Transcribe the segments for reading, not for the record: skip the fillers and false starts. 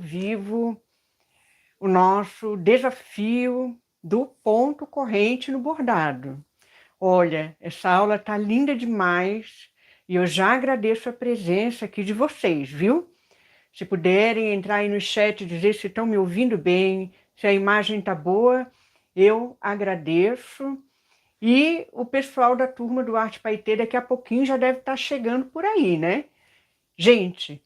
vivo o nosso desafio do ponto corrente no bordado. Olha, essa aula tá linda demais e eu já agradeço a presença aqui de vocês, viu? Se puderem entrar aí no chat e dizer se estão me ouvindo bem, se a imagem tá boa, eu agradeço. E o pessoal da turma do Arte Paetê daqui a pouquinho já deve estar chegando por aí, né? Gente,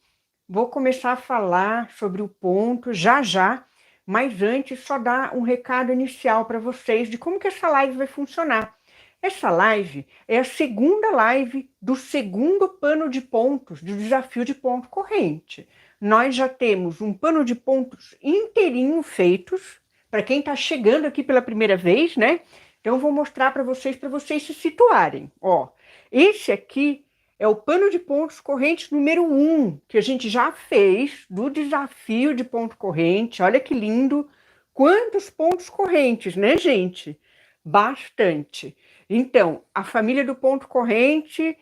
vou começar a falar sobre o ponto já já, mas antes só dar um recado inicial para vocês de como que essa live vai funcionar. Essa live é a segunda live do segundo pano de pontos do desafio de ponto corrente. Nós já temos um pano de pontos inteirinho feitos, para quem está chegando aqui pela primeira vez, né? Então, eu vou mostrar para vocês se situarem. Ó, esse aqui é o pano de pontos correntes número 1, que a gente já fez do desafio de ponto corrente. Olha que lindo! Quantos pontos correntes, né, gente? Bastante. Então, a família do ponto corrente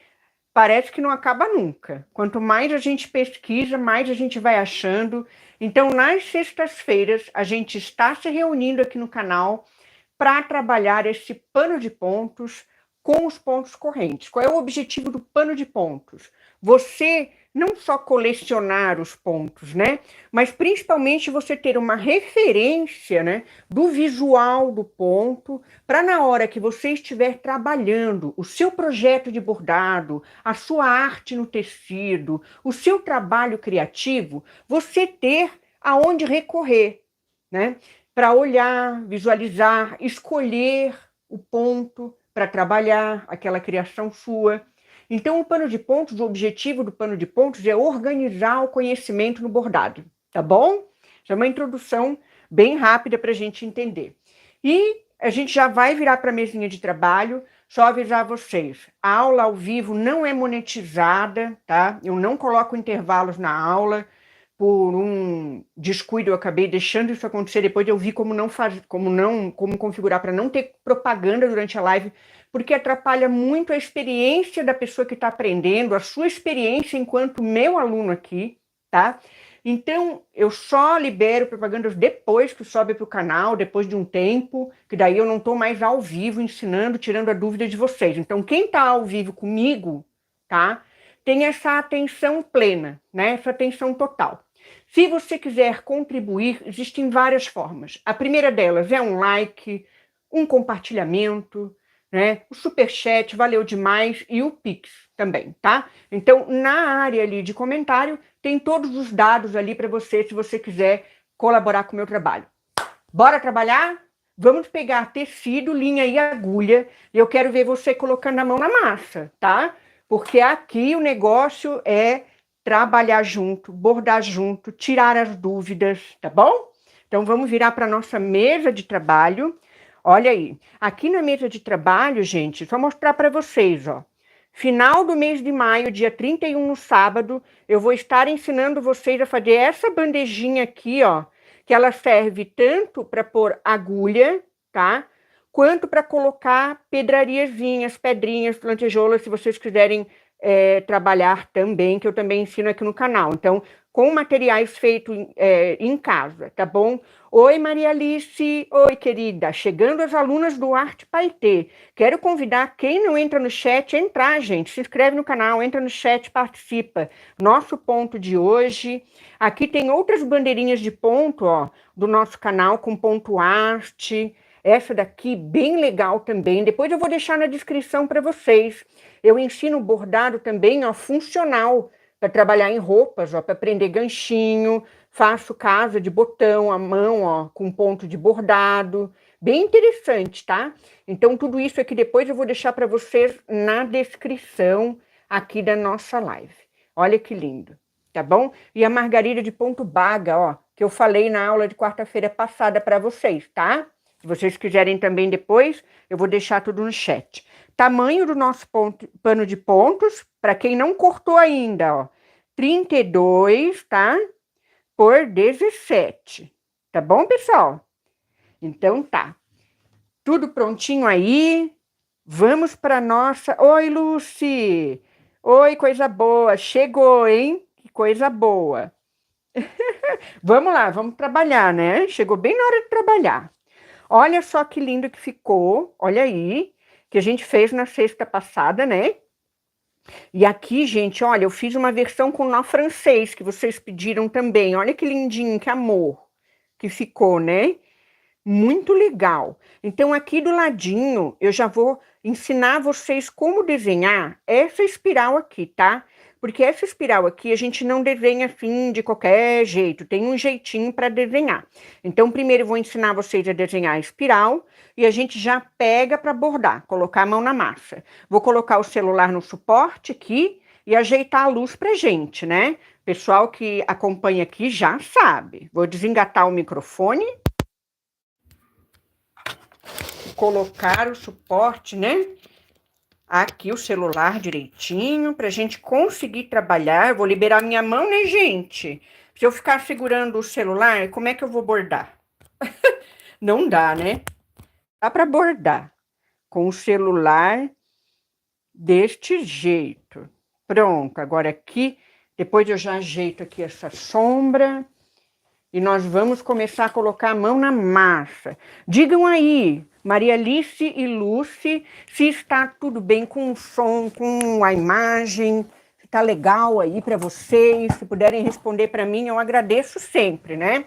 parece que não acaba nunca. Quanto mais a gente pesquisa, mais a gente vai achando. Então, nas sextas-feiras, a gente está se reunindo aqui no canal para trabalhar esse pano de pontos com os pontos correntes. Qual é o objetivo do pano de pontos? Você não só colecionar os pontos, né? Mas principalmente você ter uma referência, né, do visual do ponto, para na hora que você estiver trabalhando o seu projeto de bordado, a sua arte no tecido, o seu trabalho criativo, você ter aonde recorrer, né? Para olhar, visualizar, escolher o ponto para trabalhar aquela criação sua. Então, o pano de pontos, o objetivo do pano de pontos é organizar o conhecimento no bordado, tá bom? Isso é uma introdução bem rápida para a gente entender. E a gente já vai virar para a mesinha de trabalho, só avisar vocês, a aula ao vivo não é monetizada, tá? Eu não coloco intervalos na aula, por um descuido eu acabei deixando isso acontecer, depois eu vi como configurar para não ter propaganda durante a live, porque atrapalha muito a experiência da pessoa que está aprendendo, a sua experiência enquanto meu aluno aqui, tá? Então, eu só libero propagandas depois que sobe para o canal, depois de um tempo, que daí eu não estou mais ao vivo ensinando, tirando a dúvida de vocês. Então, quem está ao vivo comigo, tá? Tem essa atenção plena, né? Essa atenção total. Se você quiser contribuir, existem várias formas. A primeira delas é um like, um compartilhamento, né? O superchat, valeu demais, e o Pix também, tá? Então, na área ali de comentário, tem todos os dados ali para você, se você quiser colaborar com o meu trabalho. Bora trabalhar? Vamos pegar tecido, linha e agulha, e eu quero ver você colocando a mão na massa, tá? Porque aqui o negócio é trabalhar junto, bordar junto, tirar as dúvidas, tá bom? Então, vamos virar para a nossa mesa de trabalho. Olha aí, aqui na mesa de trabalho, gente, só mostrar para vocês, ó. Final do mês de maio, dia 31, no sábado, eu vou estar ensinando vocês a fazer essa bandejinha aqui, ó, que ela serve tanto para pôr agulha, tá? Quanto para colocar pedrariazinhas, pedrinhas, lantejoulas, se vocês quiserem trabalhar também, que eu também ensino aqui no canal. Então, com materiais feitos em casa, tá bom? Oi, Maria Alice. Oi, querida. Chegando as alunas do Arte Paetê. Quero convidar quem não entra no chat a entrar, gente. Se inscreve no canal, entra no chat, participa. Nosso ponto de hoje. Aqui tem outras bandeirinhas de ponto, ó, do nosso canal com ponto arte. Essa daqui, bem legal também. Depois eu vou deixar na descrição para vocês. Eu ensino bordado também, ó, funcional, para trabalhar em roupas, ó, para prender ganchinho. Faço casa de botão à mão, ó, com ponto de bordado. Bem interessante, tá? Então, tudo isso aqui depois eu vou deixar para vocês na descrição aqui da nossa live. Olha que lindo, tá bom? E a margarida de ponto baga, ó, que eu falei na aula de quarta-feira passada para vocês, tá? Se vocês quiserem também depois, eu vou deixar tudo no chat. Tamanho do nosso pano de pontos, para quem não cortou ainda, ó, 32, tá? Por 17. Tá bom, pessoal? Então tá. Tudo prontinho aí. Vamos para nossa... Oi, Lucy! Oi, coisa boa. Chegou, hein? Que coisa boa. Vamos lá, vamos trabalhar, né? Chegou bem na hora de trabalhar. Olha só que lindo que ficou, olha aí, que a gente fez na sexta passada, né? E aqui, gente, olha, eu fiz uma versão com nó francês, que vocês pediram também. Olha que lindinho, que amor que ficou, né? Muito legal. Então, aqui do ladinho, eu já vou ensinar vocês como desenhar essa espiral aqui, tá? Porque essa espiral aqui a gente não desenha assim de qualquer jeito, tem um jeitinho para desenhar. Então, primeiro eu vou ensinar vocês a desenhar a espiral e a gente já pega para bordar, colocar a mão na massa. Vou colocar o celular no suporte aqui e ajeitar a luz pra gente, né? Pessoal que acompanha aqui já sabe. Vou desengatar o microfone, colocar o suporte, né? Aqui o celular direitinho, pra gente conseguir trabalhar. Eu vou liberar minha mão, né, gente? Se eu ficar segurando o celular, como é que eu vou bordar? Não dá, né? Dá pra bordar com o celular deste jeito. Pronto, agora aqui, depois eu já ajeito aqui essa sombra. E nós vamos começar a colocar a mão na massa. Digam aí, Maria Alice e Lucy, se está tudo bem com o som, com a imagem, se está legal aí para vocês. Se puderem responder para mim, eu agradeço sempre, né?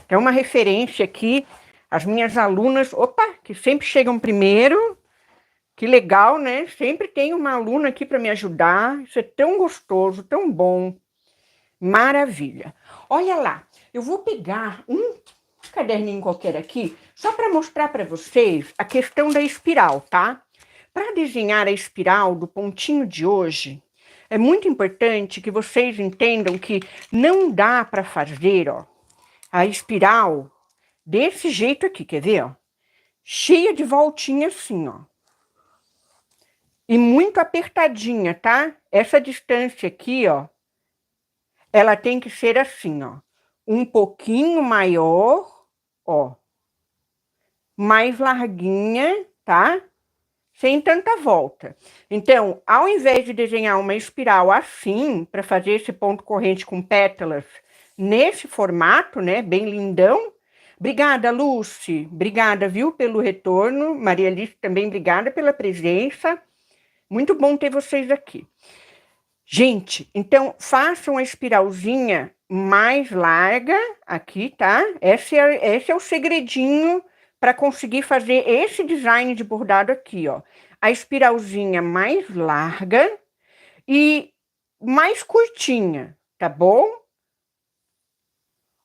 Tem uma referência aqui, as minhas alunas, opa, que sempre chegam primeiro. Que legal, né? Sempre tem uma aluna aqui para me ajudar. Isso é tão gostoso, tão bom. Maravilha. Olha lá, eu vou pegar um caderninho qualquer aqui, só para mostrar para vocês a questão da espiral, tá? Para desenhar a espiral do pontinho de hoje, é muito importante que vocês entendam que não dá para fazer, ó, a espiral desse jeito aqui, quer ver, ó? Cheia de voltinha assim, ó. E muito apertadinha, tá? Essa distância aqui, ó, ela tem que ser assim, ó, um pouquinho maior, ó, mais larguinha, tá? Sem tanta volta. Então, ao invés de desenhar uma espiral assim, para fazer esse ponto corrente com pétalas nesse formato, né, bem lindão. Obrigada, Lucy. Obrigada, viu, pelo retorno. Maria Alice também, obrigada pela presença. Muito bom ter vocês aqui. Gente, então façam a espiralzinha mais larga aqui, tá? Esse é o segredinho para conseguir fazer esse design de bordado aqui, ó. A espiralzinha mais larga e mais curtinha, tá bom?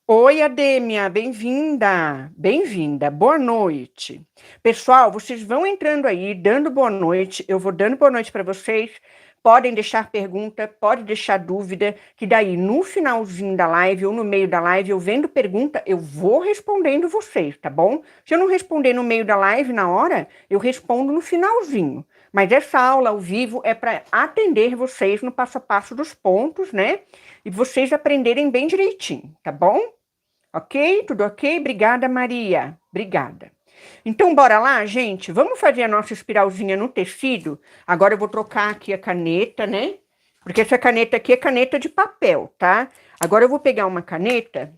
Oi, Adêmia, bem-vinda, bem-vinda, boa noite. Pessoal, vocês vão entrando aí, dando boa noite, eu vou dando boa noite para vocês. Podem deixar pergunta, pode deixar dúvida, que daí no finalzinho da live ou no meio da live, eu vendo pergunta, eu vou respondendo vocês, tá bom? Se eu não responder no meio da live, na hora, eu respondo no finalzinho. Mas essa aula ao vivo é para atender vocês no passo a passo dos pontos, né? E vocês aprenderem bem direitinho, tá bom? Ok? Tudo ok? Obrigada, Maria. Obrigada. Então, bora lá, gente? Vamos fazer a nossa espiralzinha no tecido? Agora eu vou trocar aqui a caneta, né? Porque essa caneta aqui é caneta de papel, tá? Agora eu vou pegar uma caneta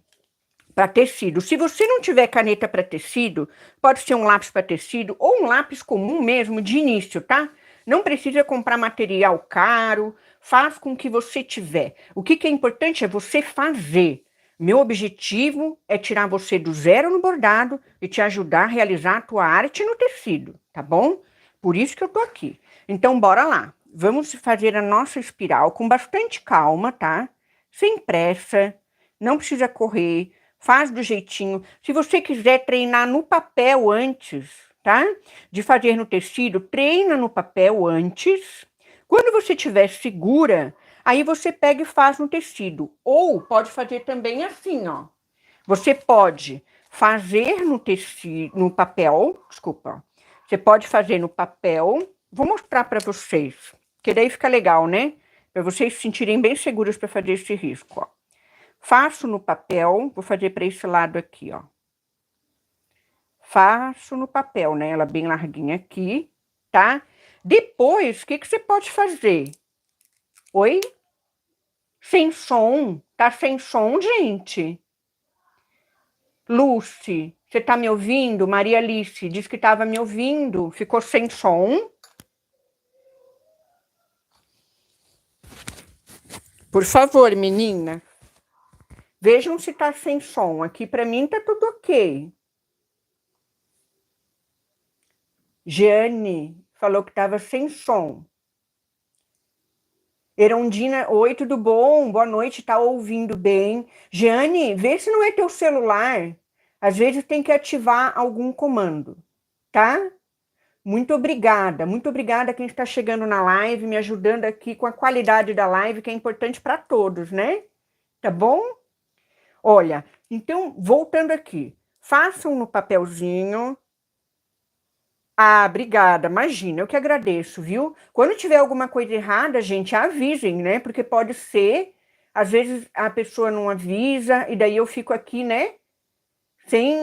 para tecido. Se você não tiver caneta para tecido, pode ser um lápis para tecido ou um lápis comum mesmo de início, tá? Não precisa comprar material caro, faz com o que você tiver. O que é importante é você fazer. Meu objetivo é tirar você do zero no bordado e te ajudar a realizar a tua arte no tecido, tá bom? Por isso que eu tô aqui. Então, bora lá. Vamos fazer a nossa espiral com bastante calma, tá? Sem pressa, não precisa correr, faz do jeitinho. Se você quiser treinar no papel antes, tá? De fazer no tecido, treina no papel antes. Quando você estiver segura, aí você pega e faz no tecido. Ou pode fazer também assim, ó. Você pode fazer no tecido, no papel, desculpa. Você pode fazer no papel. Vou mostrar para vocês, que daí fica legal, né? Para vocês se sentirem bem seguros para fazer esse risco, ó. Faço no papel, vou fazer para esse lado aqui, ó. Faço no papel, né? Ela bem larguinha aqui, tá? Depois, o que você pode fazer? Oi? Sem som? Tá sem som, gente? Lucy, você tá me ouvindo? Maria Alice disse que estava me ouvindo. Ficou sem som? Por favor, menina. Vejam se tá sem som. Aqui para mim tá tudo ok. Jeane falou que estava sem som. Erondina, oi, tudo bom? Boa noite, tá ouvindo bem? Jeane, vê se não é teu celular. Às vezes tem que ativar algum comando, tá? Muito obrigada a quem está chegando na live, me ajudando aqui com a qualidade da live, que é importante para todos, né? Tá bom? Olha, então, voltando aqui, façam no papelzinho. Ah, obrigada, imagina, eu que agradeço, viu? Quando tiver alguma coisa errada, gente, avisem, né? Porque pode ser, às vezes a pessoa não avisa, e daí eu fico aqui, né? Sem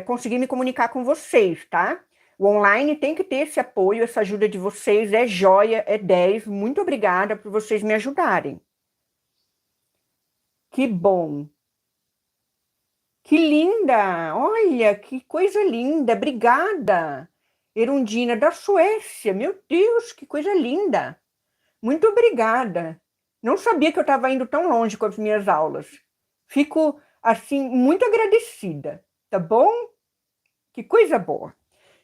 conseguir me comunicar com vocês, tá? O online tem que ter esse apoio, essa ajuda de vocês, é joia, é 10. Muito obrigada por vocês me ajudarem. Que bom. Que linda! Olha, que coisa linda! Obrigada! Erundina da Suécia. Meu Deus, que coisa linda! Muito obrigada. Não sabia que eu estava indo tão longe com as minhas aulas. Fico, assim, muito agradecida, tá bom? Que coisa boa.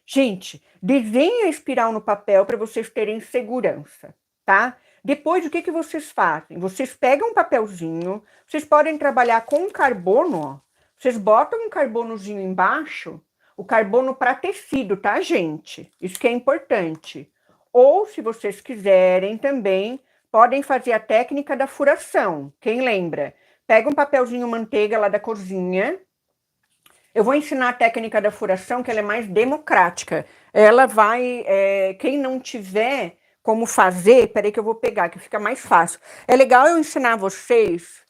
Gente, desenhe a espiral no papel para vocês terem segurança, tá? Depois, o que vocês fazem? Vocês pegam um papelzinho, vocês podem trabalhar com carbono, ó. Vocês botam um carbonozinho embaixo, o carbono para tecido, tá, gente? Isso que é importante. Ou, se vocês quiserem também, podem fazer a técnica da furação. Quem lembra? Pega um papelzinho manteiga lá da cozinha. Eu vou ensinar a técnica da furação, que ela é mais democrática. Ela vai, quem não tiver como fazer, peraí que eu vou pegar, que fica mais fácil. É legal eu ensinar vocês,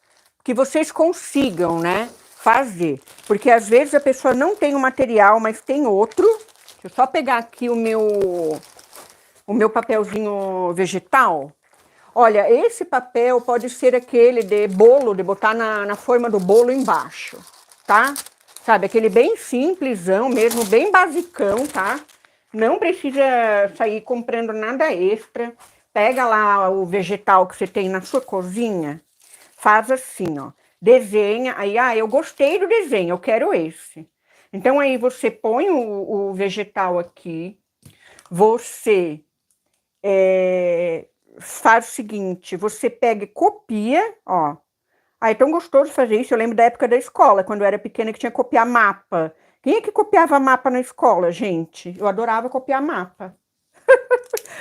que vocês consigam, né, fazer. Porque às vezes a pessoa não tem o material, mas tem outro. Deixa eu só pegar aqui o meu papelzinho vegetal. Olha, esse papel pode ser aquele de bolo, de botar na forma do bolo embaixo, tá? Sabe, aquele bem simplesão mesmo, bem basicão, tá? Não precisa sair comprando nada extra. Pega lá o vegetal que você tem na sua cozinha, faz assim, ó. Desenha, aí, eu gostei do desenho, eu quero esse. Então, aí você põe o vegetal aqui, você faz o seguinte, você pega e copia, ó. É tão gostoso fazer isso. Eu lembro da época da escola, quando eu era pequena, que tinha que copiar mapa. Quem é que copiava mapa na escola, gente? Eu adorava copiar mapa.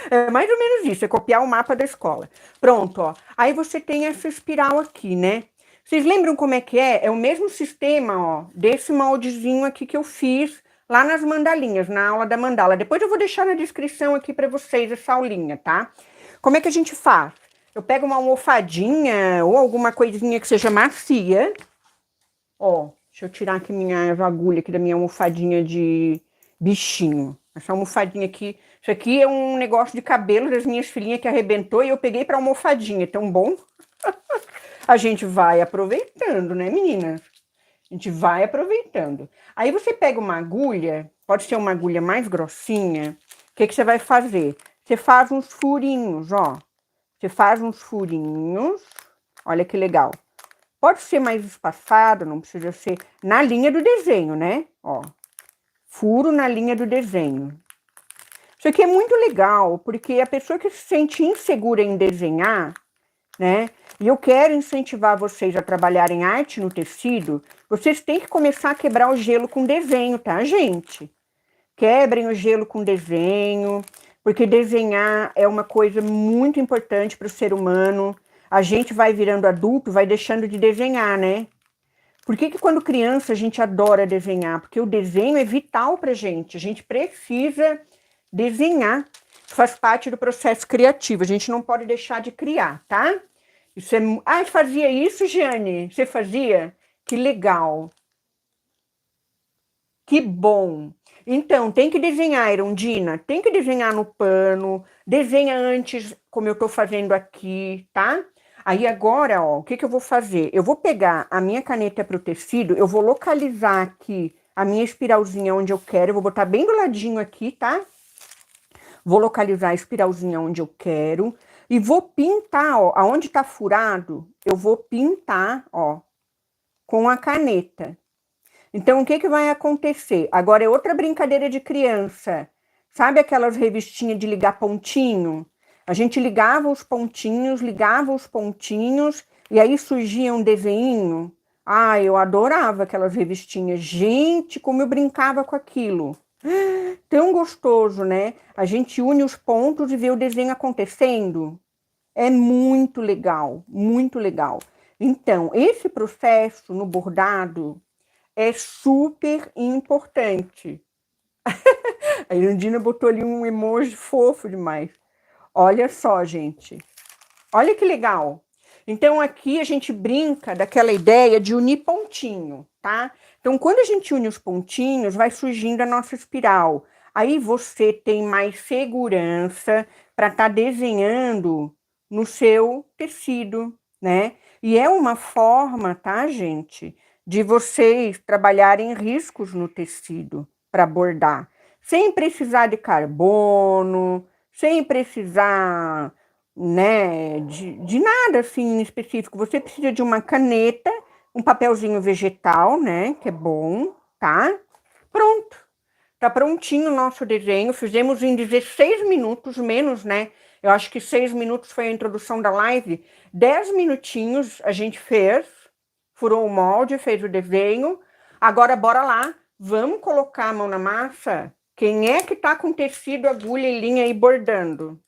É mais ou menos isso, é copiar o mapa da escola. Pronto, ó. Aí você tem essa espiral aqui, né? Vocês lembram como é que é? É o mesmo sistema, ó, desse moldezinho aqui que eu fiz lá nas mandalinhas, na aula da mandala. Depois eu vou deixar na descrição aqui para vocês essa aulinha, tá? Como é que a gente faz? Eu pego uma almofadinha ou alguma coisinha que seja macia. Ó, deixa eu tirar aqui minha agulha aqui da minha almofadinha de bichinho. Essa almofadinha aqui, isso aqui é um negócio de cabelo das minhas filhinhas que arrebentou e eu peguei para almofadinha, tão bom. A gente vai aproveitando, né, meninas? A gente vai aproveitando. Aí você pega uma agulha, pode ser uma agulha mais grossinha. O que você vai fazer? Você faz uns furinhos, ó. Você faz uns furinhos. Olha que legal. Pode ser mais espaçado, não precisa ser na linha do desenho, né? Ó. Furo na linha do desenho. Isso aqui é muito legal, porque a pessoa que se sente insegura em desenhar, né? E eu quero incentivar vocês a trabalharem arte no tecido. Vocês têm que começar a quebrar o gelo com desenho, tá, gente? Quebrem o gelo com desenho, porque desenhar é uma coisa muito importante para o ser humano. A gente vai virando adulto, vai deixando de desenhar, né? Por que quando criança a gente adora desenhar? Porque o desenho é vital para a gente precisa desenhar, faz parte do processo criativo, a gente não pode deixar de criar, tá? Isso é... fazia isso, Jeane? Você fazia? Que legal. Que bom. Então, tem que desenhar, Erundina, tem que desenhar no pano, desenha antes, como eu estou fazendo aqui, tá? Aí agora, ó, o que que eu vou fazer? Eu vou pegar a minha caneta para o tecido, eu vou localizar aqui a minha espiralzinha onde eu quero, eu vou botar bem do ladinho aqui, tá? Vou localizar a espiralzinha onde eu quero e vou pintar, ó, aonde tá furado, eu vou pintar, ó, com a caneta. Então, o que que vai acontecer? Agora é outra brincadeira de criança. Sabe aquelas revistinhas de ligar pontinho? A gente ligava os pontinhos, e aí surgia um desenho. Ah, eu adorava aquelas revistinhas. Gente, como eu brincava com aquilo. Tão gostoso, né? A gente une os pontos e vê o desenho acontecendo. É muito legal, muito legal. Então, esse processo no bordado é super importante. A Irandina botou ali um emoji fofo demais. Olha só, gente. Olha que legal. Então, aqui a gente brinca daquela ideia de unir pontinho, tá? Então, quando a gente une os pontinhos, vai surgindo a nossa espiral. Aí você tem mais segurança para estar desenhando no seu tecido, né? E é uma forma, tá, gente, de vocês trabalharem riscos no tecido para bordar, sem precisar de carbono, sem precisar, né, de nada assim em específico. Você precisa de uma caneta, um papelzinho vegetal, né, que é bom, tá? Pronto. Tá prontinho o nosso desenho. Fizemos em 16 minutos, menos, né? Eu acho que 6 minutos foi a introdução da live. 10 minutinhos a gente fez, furou o molde, fez o desenho. Agora, bora lá. Vamos colocar a mão na massa? Quem é que tá com tecido, agulha e linha aí bordando?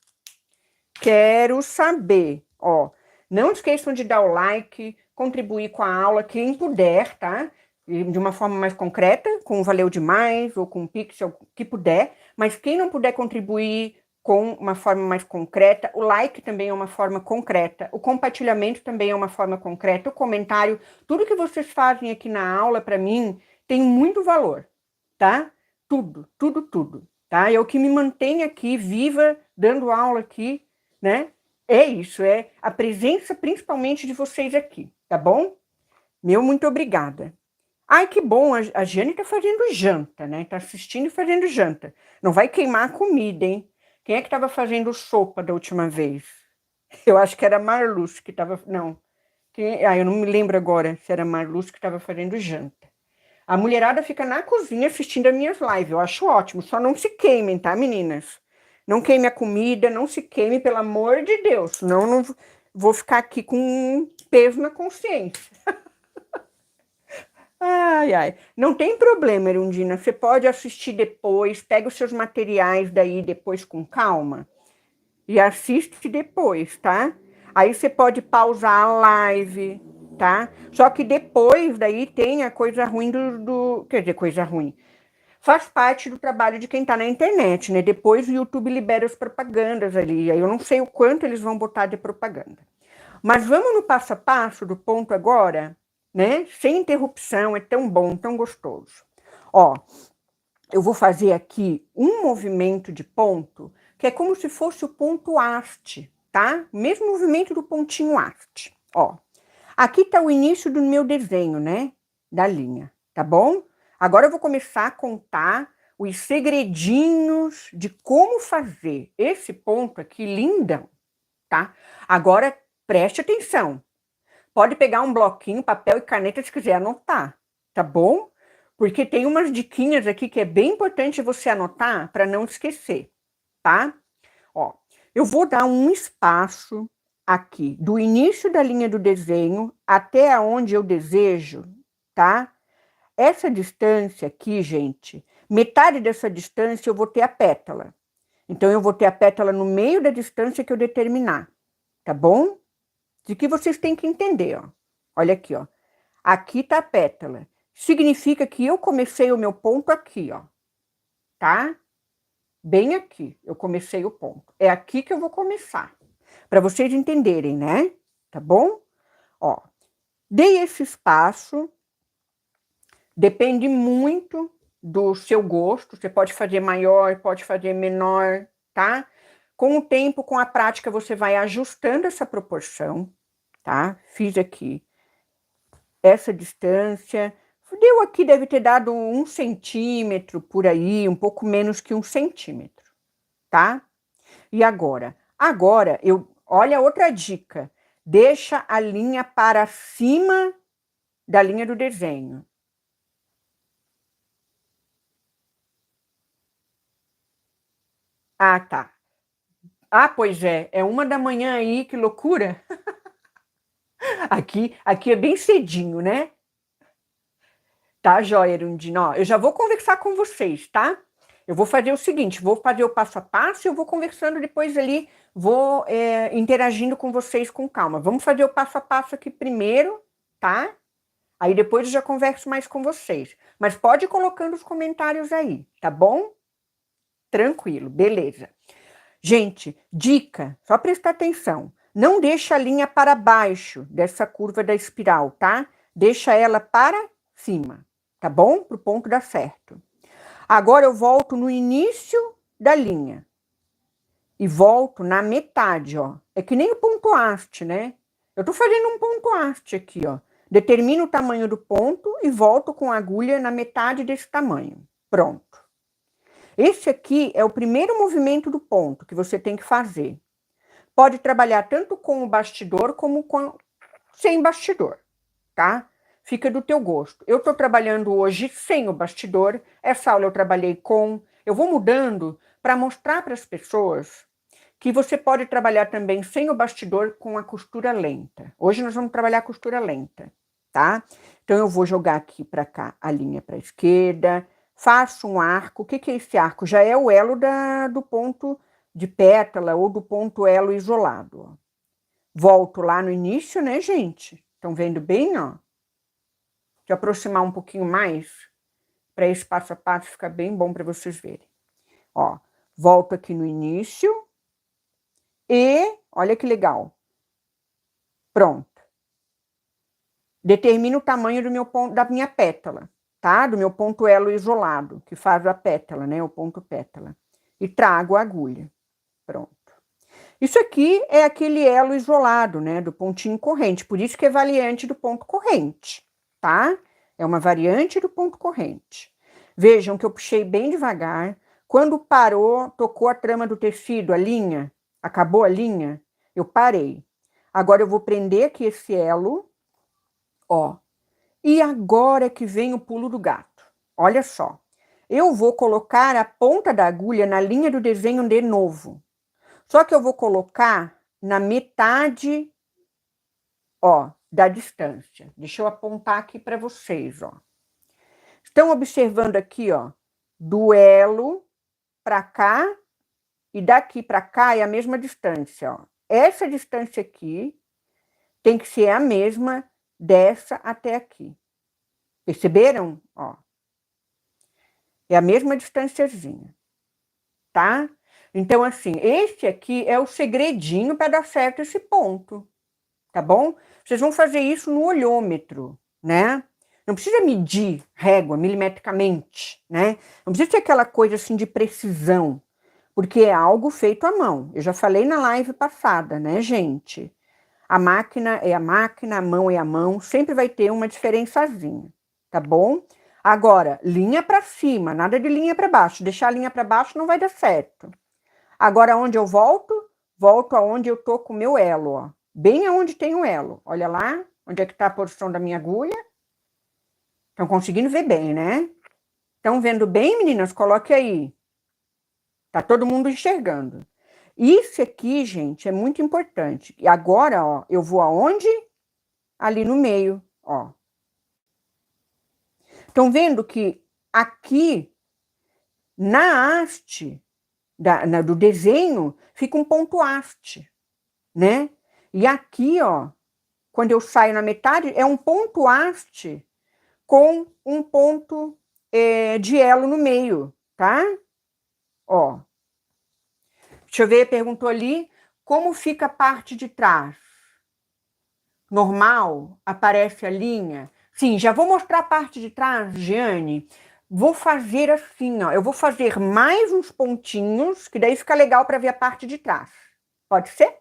Quero saber. Ó, não esqueçam de dar o like, contribuir com a aula, quem puder, tá? De uma forma mais concreta, com o Valeu Demais ou com o Pixel, que puder. Mas quem não puder contribuir com uma forma mais concreta, o like também é uma forma concreta, o compartilhamento também é uma forma concreta, o comentário, tudo que vocês fazem aqui na aula, para mim, tem muito valor, tá? Tudo, tudo, tudo, tá? É o que me mantém aqui viva, dando aula aqui, né? É isso, é a presença principalmente de vocês aqui, tá bom? Meu muito obrigada. Ai, que bom, a Jane tá fazendo janta, né? Tá assistindo e fazendo janta. Não vai queimar a comida, hein? Quem é que tava fazendo sopa da última vez? Eu acho que era a Marluz que tava... Não. Eu não me lembro agora se era a Marluz que tava fazendo janta. A mulherada fica na cozinha assistindo as minhas lives. Eu acho ótimo. Só não se queimem, tá, meninas? Não queime a comida, não se queime, pelo amor de Deus. Senão não vou ficar aqui com um peso na consciência. Ai, ai. Não tem problema, Erundina. Você pode assistir depois. Pega os seus materiais daí depois com calma. E assiste depois, tá? Aí você pode pausar a live, tá? Só que depois daí tem a coisa ruim quer dizer, coisa ruim. Faz parte do trabalho de quem tá na internet, né? Depois o YouTube libera as propagandas ali. Aí eu não sei o quanto eles vão botar de propaganda. Mas vamos no passo a passo do ponto agora, né? Sem interrupção, é tão bom, tão gostoso. Ó, eu vou fazer aqui um movimento de ponto, que é como se fosse o ponto haste, tá? Mesmo movimento do pontinho haste. Ó, aqui tá o início do meu desenho, né? Da linha, tá bom? Agora eu vou começar a contar os segredinhos de como fazer esse ponto aqui lindão, tá? Agora preste atenção. Pode pegar um bloquinho, papel e caneta se quiser anotar, tá bom? Porque tem umas diquinhas aqui que é bem importante você anotar para não esquecer, tá? Ó, eu vou dar um espaço aqui do início da linha do desenho até onde eu desejo, tá? Essa distância aqui, gente, metade dessa distância eu vou ter a pétala. Então, eu vou ter a pétala no meio da distância que eu determinar, tá bom? De que vocês têm que entender, ó. Olha aqui, ó. Aqui tá a pétala. Significa que eu comecei o meu ponto aqui, ó. Tá? Bem aqui, eu comecei o ponto. É aqui que eu vou começar. Para vocês entenderem, né? Tá bom? Ó, dei esse espaço. Depende muito do seu gosto. Você pode fazer maior, pode fazer menor, tá? Com o tempo, com a prática, você vai ajustando essa proporção, tá? Fiz aqui essa distância. Deu aqui, deve ter dado 1 centímetro por aí, um pouco menos que 1 centímetro, tá? E agora? Agora, olha outra dica. Deixa a linha para cima da linha do desenho. Ah, tá. Ah, pois é. É 1 da manhã aí, que loucura. Aqui é bem cedinho, né? Tá, joia, Erundina? Ó, eu já vou conversar com vocês, tá? Eu vou fazer o seguinte, vou fazer o passo a passo e eu vou conversando depois ali, vou interagindo com vocês com calma. Vamos fazer o passo a passo aqui primeiro, tá? Aí depois eu já converso mais com vocês. Mas pode ir colocando os comentários aí, tá bom? Tranquilo, beleza. Gente, dica, só prestar atenção. Não deixa a linha para baixo dessa curva da espiral, tá? Deixa ela para cima, tá bom? Para o ponto dar certo. Agora eu volto no início da linha. E volto na metade, ó. É que nem o ponto haste, né? Eu tô fazendo um ponto haste aqui, ó. Determino o tamanho do ponto e volto com a agulha na metade desse tamanho. Pronto. Esse aqui é o primeiro movimento do ponto que você tem que fazer. Pode trabalhar tanto com o bastidor como sem bastidor, tá? Fica do teu gosto. Eu tô trabalhando hoje sem o bastidor. Essa aula eu trabalhei com. Eu vou mudando para mostrar para as pessoas que você pode trabalhar também sem o bastidor com a costura lenta. Hoje nós vamos trabalhar a costura lenta, tá? Então eu vou jogar aqui para cá a linha para a esquerda, faço um arco. O que é esse arco? Já é o elo do ponto de pétala ou do ponto elo isolado. Ó. Volto lá no início, né, gente? Estão vendo bem, ó? De aproximar um pouquinho mais para esse passo a passo ficar bem bom para vocês verem. Ó, volto aqui no início e olha que legal. Pronto. Determino o tamanho do meu ponto, da minha pétala, tá? Do meu ponto elo isolado, que faz a pétala, né? O ponto pétala. E trago a agulha. Pronto. Isso aqui é aquele elo isolado, né? Do pontinho corrente. Por isso que é variante do ponto corrente, tá? É uma variante do ponto corrente. Vejam que eu puxei bem devagar. Quando parou, tocou a trama do tecido, a linha, acabou a linha, eu parei. Agora eu vou prender aqui esse elo, ó. E agora é que vem o pulo do gato. Olha só. Eu vou colocar a ponta da agulha na linha do desenho de novo. Só que eu vou colocar na metade, ó, da distância. Deixa eu apontar aqui para vocês, ó. Estão observando aqui, ó, do elo para cá e daqui para cá é a mesma distância, ó. Essa distância aqui tem que ser a mesma dessa até aqui. Perceberam? Ó. É a mesma distânciazinha, tá? Então, assim, esse aqui é o segredinho para dar certo esse ponto, tá bom? Vocês vão fazer isso no olhômetro, né? Não precisa medir régua milimetricamente, né? Não precisa ter aquela coisa assim de precisão, porque é algo feito à mão. Eu já falei na live passada, né, gente? A máquina é a máquina, a mão é a mão, sempre vai ter uma diferençazinha, tá bom? Agora, linha para cima, nada de linha para baixo. Deixar a linha para baixo não vai dar certo. Agora, onde eu volto? Volto aonde eu tô com o meu elo, ó. Bem aonde tem o elo. Olha lá, onde é que tá a posição da minha agulha. Estão conseguindo ver bem, né? Estão vendo bem, meninas? Coloque aí. Tá todo mundo enxergando. Isso aqui, gente, é muito importante. E agora, ó, eu vou aonde? Ali no meio, ó. Estão vendo que aqui, na haste do desenho, fica um ponto haste, né? E aqui, ó, quando eu saio na metade, é um ponto haste com um ponto de elo no meio, tá? Ó. Deixa eu ver, perguntou ali, como fica a parte de trás? Normal? Aparece a linha? Sim, já vou mostrar a parte de trás, Giane. Vou fazer assim, ó. Eu vou fazer mais uns pontinhos, que daí fica legal para ver a parte de trás. Pode ser?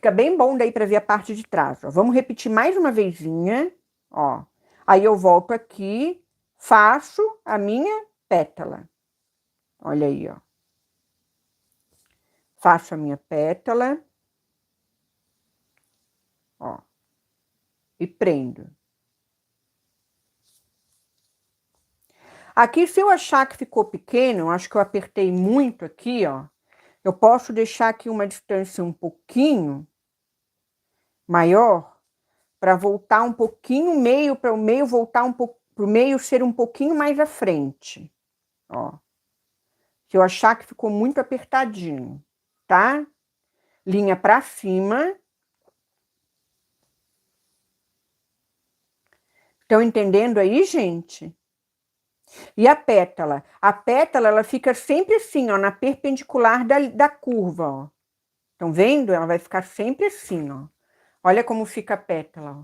Fica bem bom daí para ver a parte de trás, ó. Vamos repetir mais uma vezinha, ó. Aí eu volto aqui, faço a minha pétala. Olha aí, ó. Faço a minha pétala, ó. E prendo. Aqui, se eu achar que ficou pequeno, acho que eu apertei muito aqui, ó. Eu posso deixar aqui uma distância um pouquinho maior para voltar um pouquinho meio, para o meio voltar um pouco, para o meio ser um pouquinho mais à frente, ó. Se eu achar que ficou muito apertadinho, tá? Linha para cima. Estão entendendo aí, gente? E a pétala? A pétala, ela fica sempre assim, ó, na perpendicular da curva, ó. Estão vendo? Ela vai ficar sempre assim, ó. Olha como fica a pétala, ó.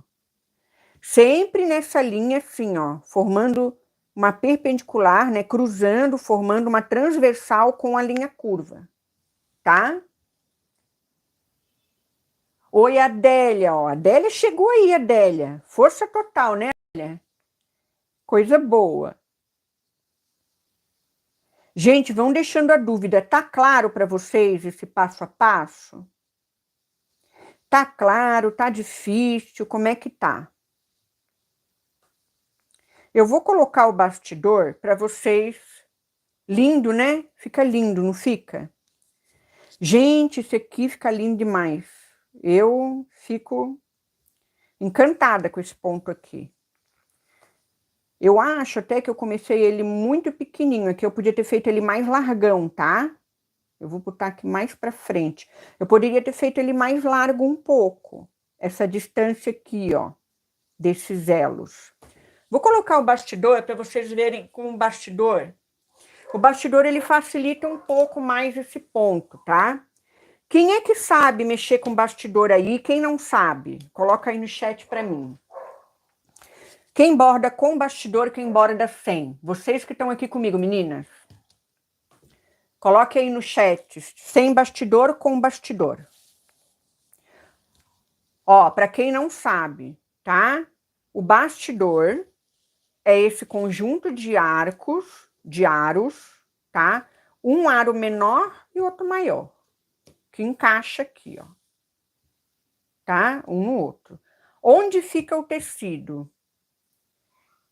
Sempre nessa linha assim, ó, formando uma perpendicular, né, cruzando, formando uma transversal com a linha curva, tá? Oi, Adélia, ó. Adélia chegou aí, Adélia. Força total, né, Adélia? Coisa boa. Gente, vão deixando a dúvida. Tá claro para vocês esse passo a passo? Tá claro? Tá difícil? Como é que tá? Eu vou colocar o bastidor para vocês. Lindo, né? Fica lindo, não fica? Gente, esse aqui fica lindo demais. Eu fico encantada com esse ponto aqui. Eu acho até que eu comecei ele muito pequenininho, aqui eu podia ter feito ele mais largão, tá? Eu vou botar aqui mais para frente. Eu poderia ter feito ele mais largo um pouco, essa distância aqui, ó, desses elos. Vou colocar o bastidor para vocês verem com o bastidor. O bastidor, ele facilita um pouco mais esse ponto, tá? Quem é que sabe mexer com bastidor aí? Quem não sabe? Coloca aí no chat para mim. Quem borda com bastidor, quem borda sem? Vocês que estão aqui comigo, meninas. Coloque aí no chat, sem bastidor ou com bastidor. Ó, para quem não sabe, tá? O bastidor é esse conjunto de aros, tá? Um aro menor e outro maior, que encaixa aqui, ó. Tá? Um no outro. Onde fica o tecido?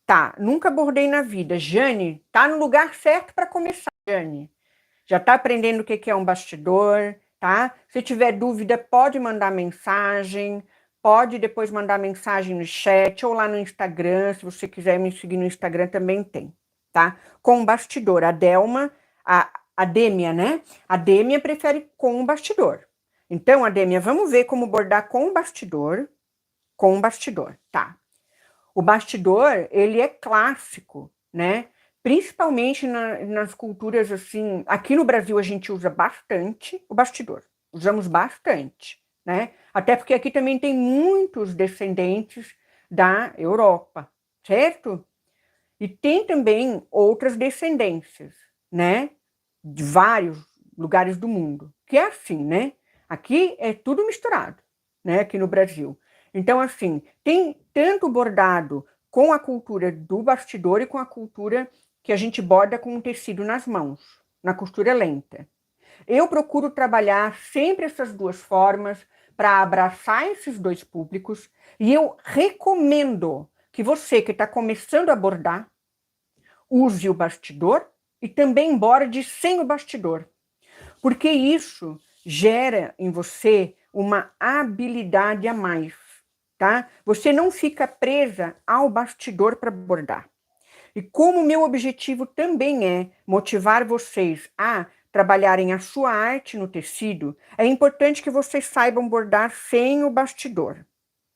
Tá, nunca bordei na vida. Jane, tá no lugar certo para começar, Jane. Já tá aprendendo o que é um bastidor, tá? Se tiver dúvida, pode mandar mensagem, pode depois mandar mensagem no chat ou lá no Instagram, se você quiser me seguir no Instagram também tem, tá? Com bastidor, a Delma, a Dêmia, né? A Dêmia prefere com bastidor. Então, a Dêmia, vamos ver como bordar com bastidor, tá? O bastidor, ele é clássico, né? Principalmente nas culturas assim, aqui no Brasil a gente usa bastante o bastidor, usamos bastante, né? Até porque aqui também tem muitos descendentes da Europa, certo? E tem também outras descendências, né? De vários lugares do mundo, que é assim, né? Aqui é tudo misturado, né? Aqui no Brasil. Então, assim, tem tanto bordado com a cultura do bastidor e com a cultura que a gente borda com o tecido nas mãos, na costura lenta. Eu procuro trabalhar sempre essas duas formas para abraçar esses dois públicos e eu recomendo que você que está começando a bordar use o bastidor e também borde sem o bastidor, porque isso gera em você uma habilidade a mais, tá? Você não fica presa ao bastidor para bordar. E como o meu objetivo também é motivar vocês a trabalharem a sua arte no tecido, é importante que vocês saibam bordar sem o bastidor,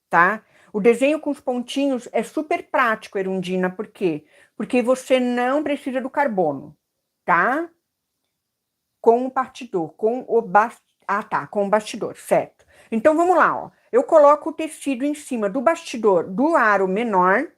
tá? O desenho com os pontinhos é super prático, Erundina, por quê? Porque você não precisa do carbono, tá? Com o partidor, com o com o bastidor, certo. Então, vamos lá, ó. Eu coloco o tecido em cima do bastidor do aro menor,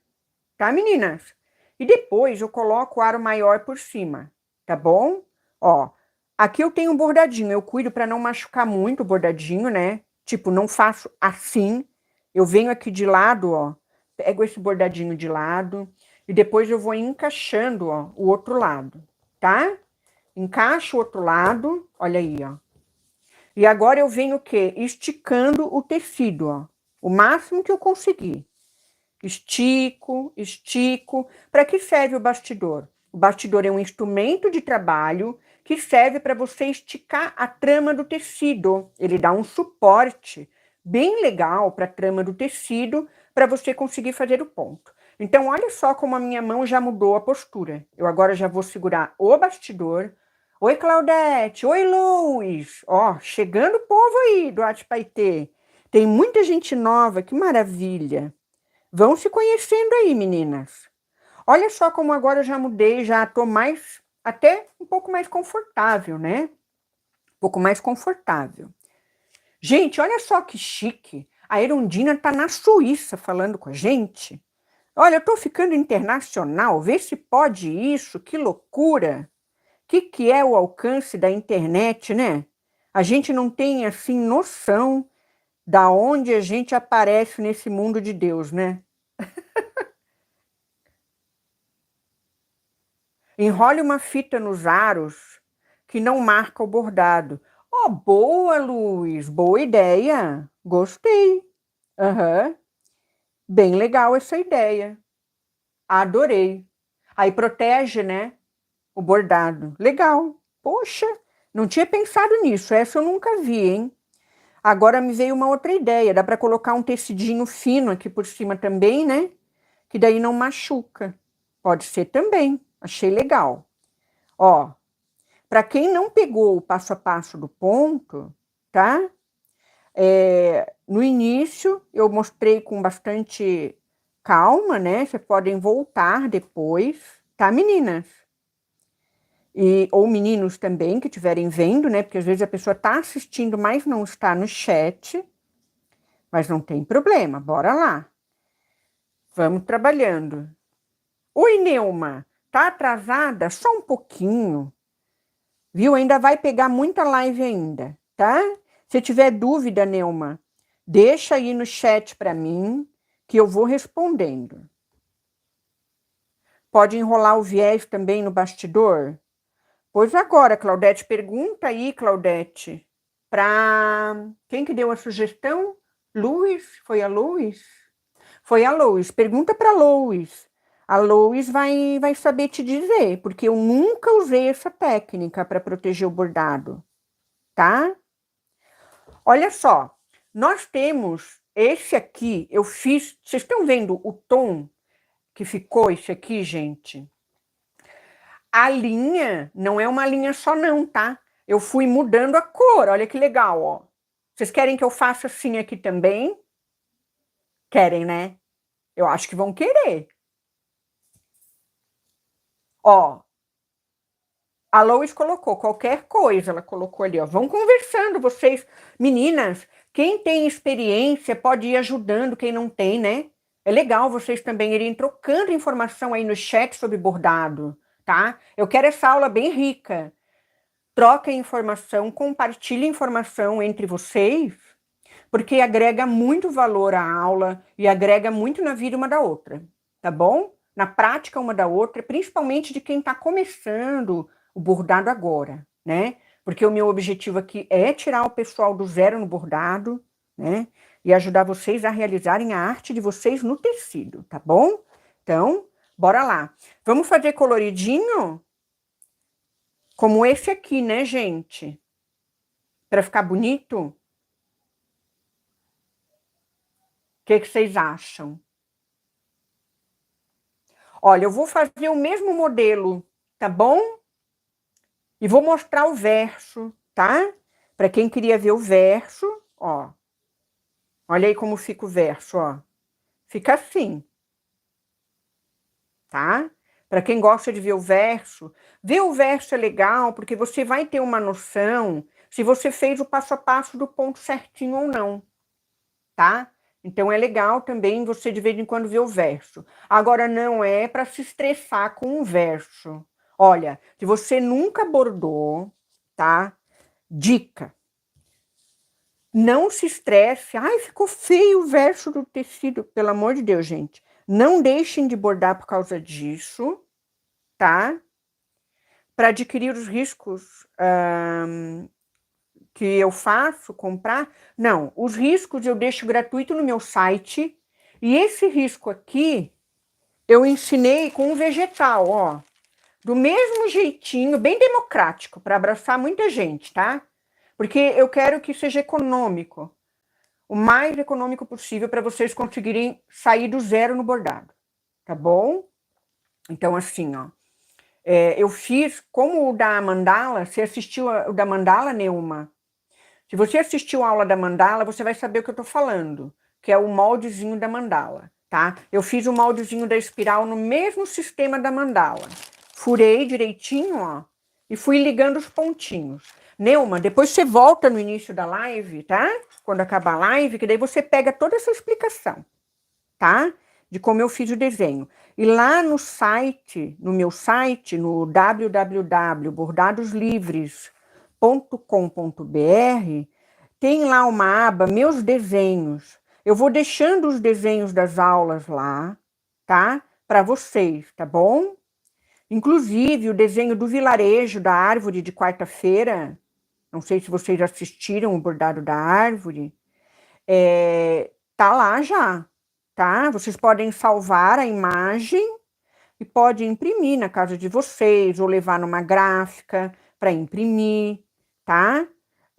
tá, meninas? E depois eu coloco o aro maior por cima, tá bom? Ó, aqui eu tenho um bordadinho, eu cuido para não machucar muito o bordadinho, né? Tipo, não faço assim, eu venho aqui de lado, ó, pego esse bordadinho de lado e depois eu vou encaixando, ó, o outro lado, tá? Encaixo o outro lado, olha aí, ó. E agora eu venho o quê? Esticando o tecido, ó, o máximo que eu conseguir. Estico, estico. Para que serve o bastidor? O bastidor é um instrumento de trabalho que serve para você esticar a trama do tecido. Ele dá um suporte bem legal para a trama do tecido para você conseguir fazer o ponto. Então, olha só como a minha mão já mudou a postura. Eu agora já vou segurar o bastidor. Oi, Claudete. Oi, Luiz. Ó, chegando o povo aí do Arte Paetê. Tem muita gente nova, que maravilha. Vão se conhecendo aí, meninas. Olha só como agora eu já mudei, já tô mais, até um pouco mais confortável, né? Um pouco mais confortável. Gente, olha só que chique. A Erundina tá na Suíça falando com a gente. Olha, eu tô ficando internacional, vê se pode isso, que loucura. Que é o alcance da internet, né? A gente não tem, assim, noção da onde a gente aparece nesse mundo de Deus, né? Enrole uma fita nos aros que não marca o bordado. Oh, boa, Luiz, boa ideia. Gostei. Aham. Bem legal essa ideia. Adorei. Aí protege, né? O bordado. Legal. Poxa, não tinha pensado nisso. Essa eu nunca vi, hein? Agora me veio uma outra ideia. Dá para colocar um tecidinho fino aqui por cima também, né? Que daí não machuca. Pode ser também. Achei legal. Ó, para quem não pegou o passo a passo do ponto, tá? No início eu mostrei com bastante calma, né? Vocês podem voltar depois, tá, meninas? Ou meninos também que estiverem vendo, né? Porque às vezes a pessoa está assistindo, mas não está no chat. Mas não tem problema, bora lá. Vamos trabalhando. Oi, Neuma, tá atrasada? Só um pouquinho. Viu? Ainda vai pegar muita live ainda, tá? Se tiver dúvida, Neuma, deixa aí no chat para mim que eu vou respondendo. Pode enrolar o viés também no bastidor? Pois agora, Claudete, pergunta aí, Claudete, para quem que deu a sugestão? Luiz? Foi a Luiz? Foi a Lois. Pergunta para a Lois. A Lois vai saber te dizer, porque eu nunca usei essa técnica para proteger o bordado, tá? Olha só, nós temos esse aqui, eu fiz. Vocês estão vendo o tom que ficou esse aqui, gente? A linha não é uma linha só, não, tá? Eu fui mudando a cor, olha que legal, ó. Vocês querem que eu faça assim aqui também? Querem, né? Eu acho que vão querer. Ó, a Lois colocou qualquer coisa, ela colocou ali, ó. Vão conversando, vocês, meninas. Quem tem experiência pode ir ajudando quem não tem, né? É legal vocês também irem trocando informação aí no chat sobre bordado, tá? Eu quero essa aula bem rica. Troca informação, compartilhe informação entre vocês, porque agrega muito valor à aula e agrega muito na vida uma da outra, tá bom? Na prática uma da outra, principalmente de quem está começando o bordado agora, né? Porque o meu objetivo aqui é tirar o pessoal do zero no bordado, né? E ajudar vocês a realizarem a arte de vocês no tecido, tá bom? Então, bora lá. Vamos fazer coloridinho? Como esse aqui, né, gente? Para ficar bonito? O que vocês acham? Olha, eu vou fazer o mesmo modelo, tá bom? E vou mostrar o verso, tá? Para quem queria ver o verso, ó. Olha aí como fica o verso, ó. Fica assim, tá? Para quem gosta de ver o verso é legal, porque você vai ter uma noção se você fez o passo a passo do ponto certinho ou não, tá? Então é legal também você de vez em quando ver o verso. Agora não é para se estressar com o verso. Olha, se você nunca bordou, tá? Dica. Não se estresse. Ai, ficou feio o verso do tecido. Pelo amor de Deus, gente. Não deixem de bordar por causa disso, tá? Para adquirir os riscos que eu faço, comprar. Não, os riscos eu deixo gratuito no meu site. E esse risco aqui, eu ensinei com um vegetal, ó. Do mesmo jeitinho, bem democrático, para abraçar muita gente, tá? Porque eu quero que seja econômico. O mais econômico possível para vocês conseguirem sair do zero no bordado, tá bom? Então, assim, ó. Eu fiz, como o da mandala, você assistiu o da mandala, Neuma? Se você assistiu a aula da mandala, você vai saber o que eu tô falando, que é o moldezinho da mandala, tá? Eu fiz o moldezinho da espiral no mesmo sistema da mandala. Furei direitinho, ó, e fui ligando os pontinhos. Neuma, depois você volta no início da live, tá? Quando acabar a live, que daí você pega toda essa explicação, tá? De como eu fiz o desenho. E lá no site, no meu site, no www.bordadoslivres.com.br, tem lá uma aba Meus Desenhos. Eu vou deixando os desenhos das aulas lá, tá? Para vocês, tá bom? Inclusive o desenho do vilarejo da árvore de quarta-feira. Não sei se vocês assistiram o bordado da árvore. Tá lá já, tá? Vocês podem salvar a imagem e pode imprimir na casa de vocês ou levar numa gráfica para imprimir, tá?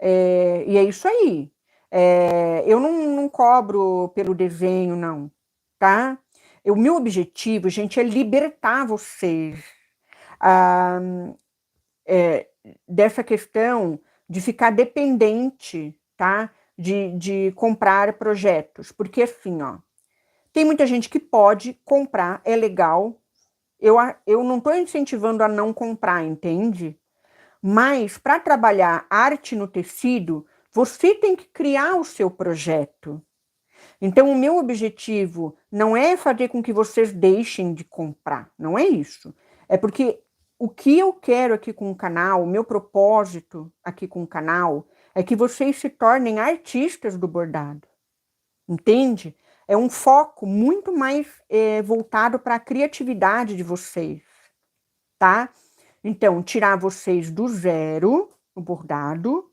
E é isso aí. Eu não cobro pelo desenho, não, tá? O meu objetivo, gente, é libertar vocês dessa questão de ficar dependente, tá? De comprar projetos. Porque assim, ó, tem muita gente que pode comprar, é legal. Eu não estou incentivando a não comprar, entende? Mas para trabalhar arte no tecido, você tem que criar o seu projeto. Então, o meu objetivo não é fazer com que vocês deixem de comprar, não é isso. É porque o que eu quero aqui com o canal, o meu propósito aqui com o canal, é que vocês se tornem artistas do bordado, entende? É um foco muito mais voltado para a criatividade de vocês, tá? Então, tirar vocês do zero, o bordado,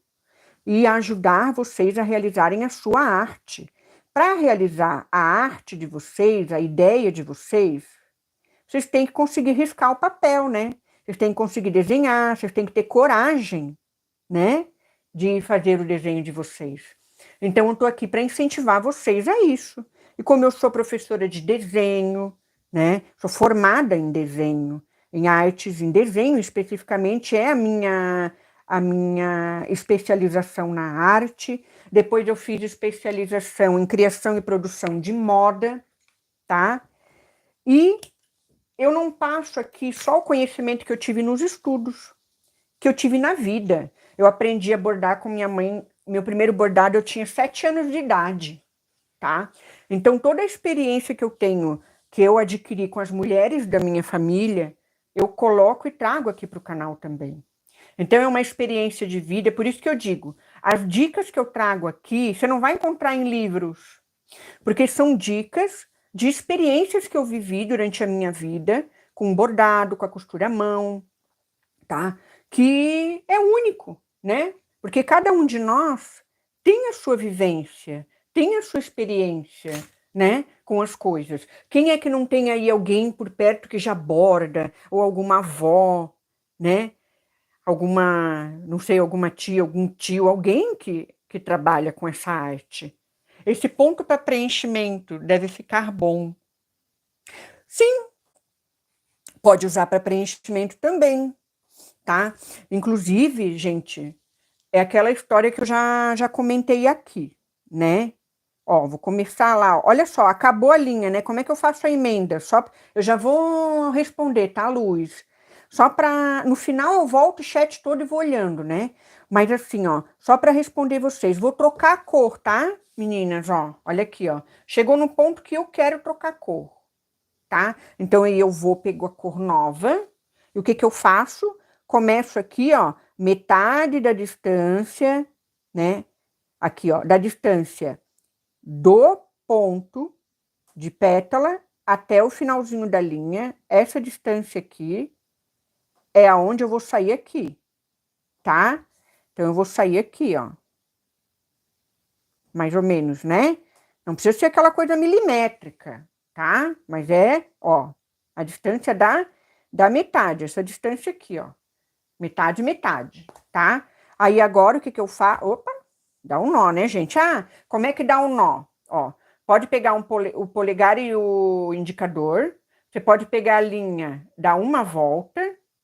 e ajudar vocês a realizarem a sua arte. Para realizar a arte de vocês, a ideia de vocês têm que conseguir riscar o papel, né? Vocês têm que conseguir desenhar, vocês têm que ter coragem, né? De fazer o desenho de vocês. Então, eu estou aqui para incentivar vocês a isso. E como eu sou professora de desenho, né? Sou formada em desenho, em artes em desenho, especificamente é a minha especialização na arte. Depois eu fiz especialização em criação e produção de moda, tá? E eu não passo aqui só o conhecimento que eu tive nos estudos, que eu tive na vida. Eu aprendi a bordar com minha mãe. Meu primeiro bordado eu tinha 7 anos de idade, tá? Então toda a experiência que eu tenho, que eu adquiri com as mulheres da minha família, eu coloco e trago aqui para o canal também. Então é uma experiência de vida, por isso que eu digo, as dicas que eu trago aqui, você não vai encontrar em livros, porque são dicas de experiências que eu vivi durante a minha vida, com bordado, com a costura à mão, tá? Que é único, né? Porque cada um de nós tem a sua vivência, tem a sua experiência, né? Com as coisas. Quem é que não tem aí alguém por perto que já borda, ou alguma avó, né? Alguma, não sei, alguma tia, algum tio, alguém que trabalha com essa arte. Esse ponto para preenchimento deve ficar bom. Sim, pode usar para preenchimento também, tá? Inclusive, gente, é aquela história que eu já comentei aqui, né? Ó, vou começar lá. Olha só, acabou a linha, né? Como é que eu faço a emenda? Eu já vou responder, tá, Luiz? Só para no final eu volto o chat todo e vou olhando, né? Mas assim, ó, só para responder vocês, vou trocar a cor, tá? Meninas, ó, olha aqui, ó. Chegou no ponto que eu quero trocar a cor, tá? Então aí eu vou pego a cor nova. E o que que eu faço? Começo aqui, ó, metade da distância, né? aqui, ó, da distância do ponto de pétala até o finalzinho da linha, essa distância aqui é aonde eu vou sair aqui, tá? Então, eu vou sair aqui, ó. Mais ou menos, né? Não precisa ser aquela coisa milimétrica, tá? Mas é, ó, a distância da metade, essa distância aqui, ó. Metade, metade, tá? Aí agora o que que eu faço? Opa, dá um nó, né, gente? Ah, como é que dá um nó? Ó, pode pegar o polegar e o indicador, você pode pegar a linha, dar uma volta,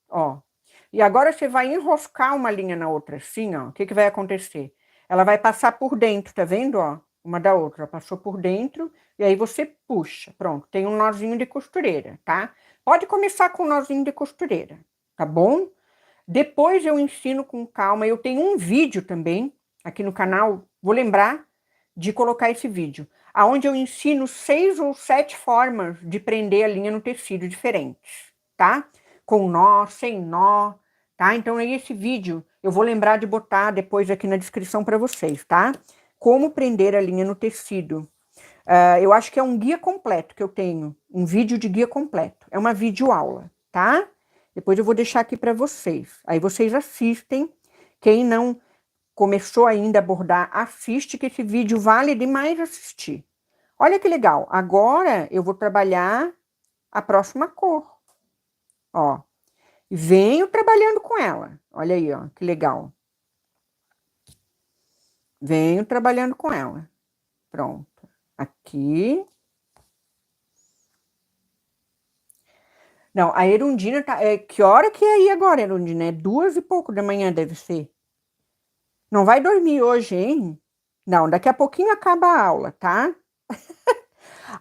ó. E agora você vai enroscar uma linha na outra, assim, ó. O que que vai acontecer? Ela vai passar por dentro, tá vendo, ó? Uma da outra, passou por dentro, e aí você puxa. Pronto, tem um nozinho de costureira, tá? Pode começar com um nozinho de costureira, tá bom? Depois eu ensino com calma. Eu tenho um vídeo também aqui no canal, vou lembrar de colocar esse vídeo, aonde eu ensino 6 ou 7 formas de prender a linha no tecido diferentes, tá? Com nó, sem nó, tá? Então aí esse vídeo eu vou lembrar de botar depois aqui na descrição para vocês, tá? Como prender a linha no tecido. Eu acho que é um guia completo que eu tenho, um vídeo de guia completo. É uma videoaula, tá? Depois eu vou deixar aqui para vocês. Aí vocês assistem. Quem não começou ainda a bordar, assiste, que esse vídeo vale demais assistir. Olha que legal. Agora eu vou trabalhar a próxima cor. Ó. Venho trabalhando com ela. Olha aí, ó. Que legal. Venho trabalhando com ela. Pronto. Aqui. Não, a Erundina tá... que hora que é aí agora, Erundina? É 2h pouco da manhã, deve ser. Não vai dormir hoje, hein? Não, daqui a pouquinho acaba a aula, tá?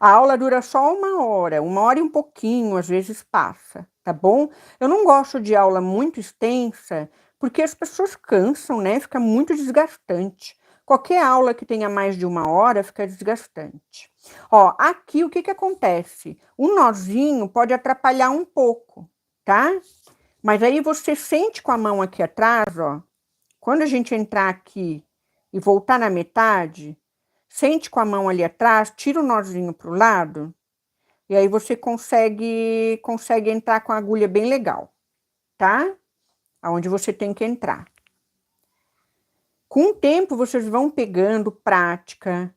A aula dura só 1 hora e um pouquinho, às vezes passa, tá bom? Eu não gosto de aula muito extensa, porque as pessoas cansam, né? Fica muito desgastante. Qualquer aula que tenha mais de 1 hora fica desgastante. Ó, aqui o que que acontece? O nozinho pode atrapalhar um pouco, tá? Mas aí você sente com a mão aqui atrás, ó. Quando a gente entrar aqui e voltar na metade, sente com a mão ali atrás, tira o nozinho pro lado, e aí você consegue entrar com a agulha bem legal, tá? Aonde você tem que entrar. Com o tempo, vocês vão pegando prática,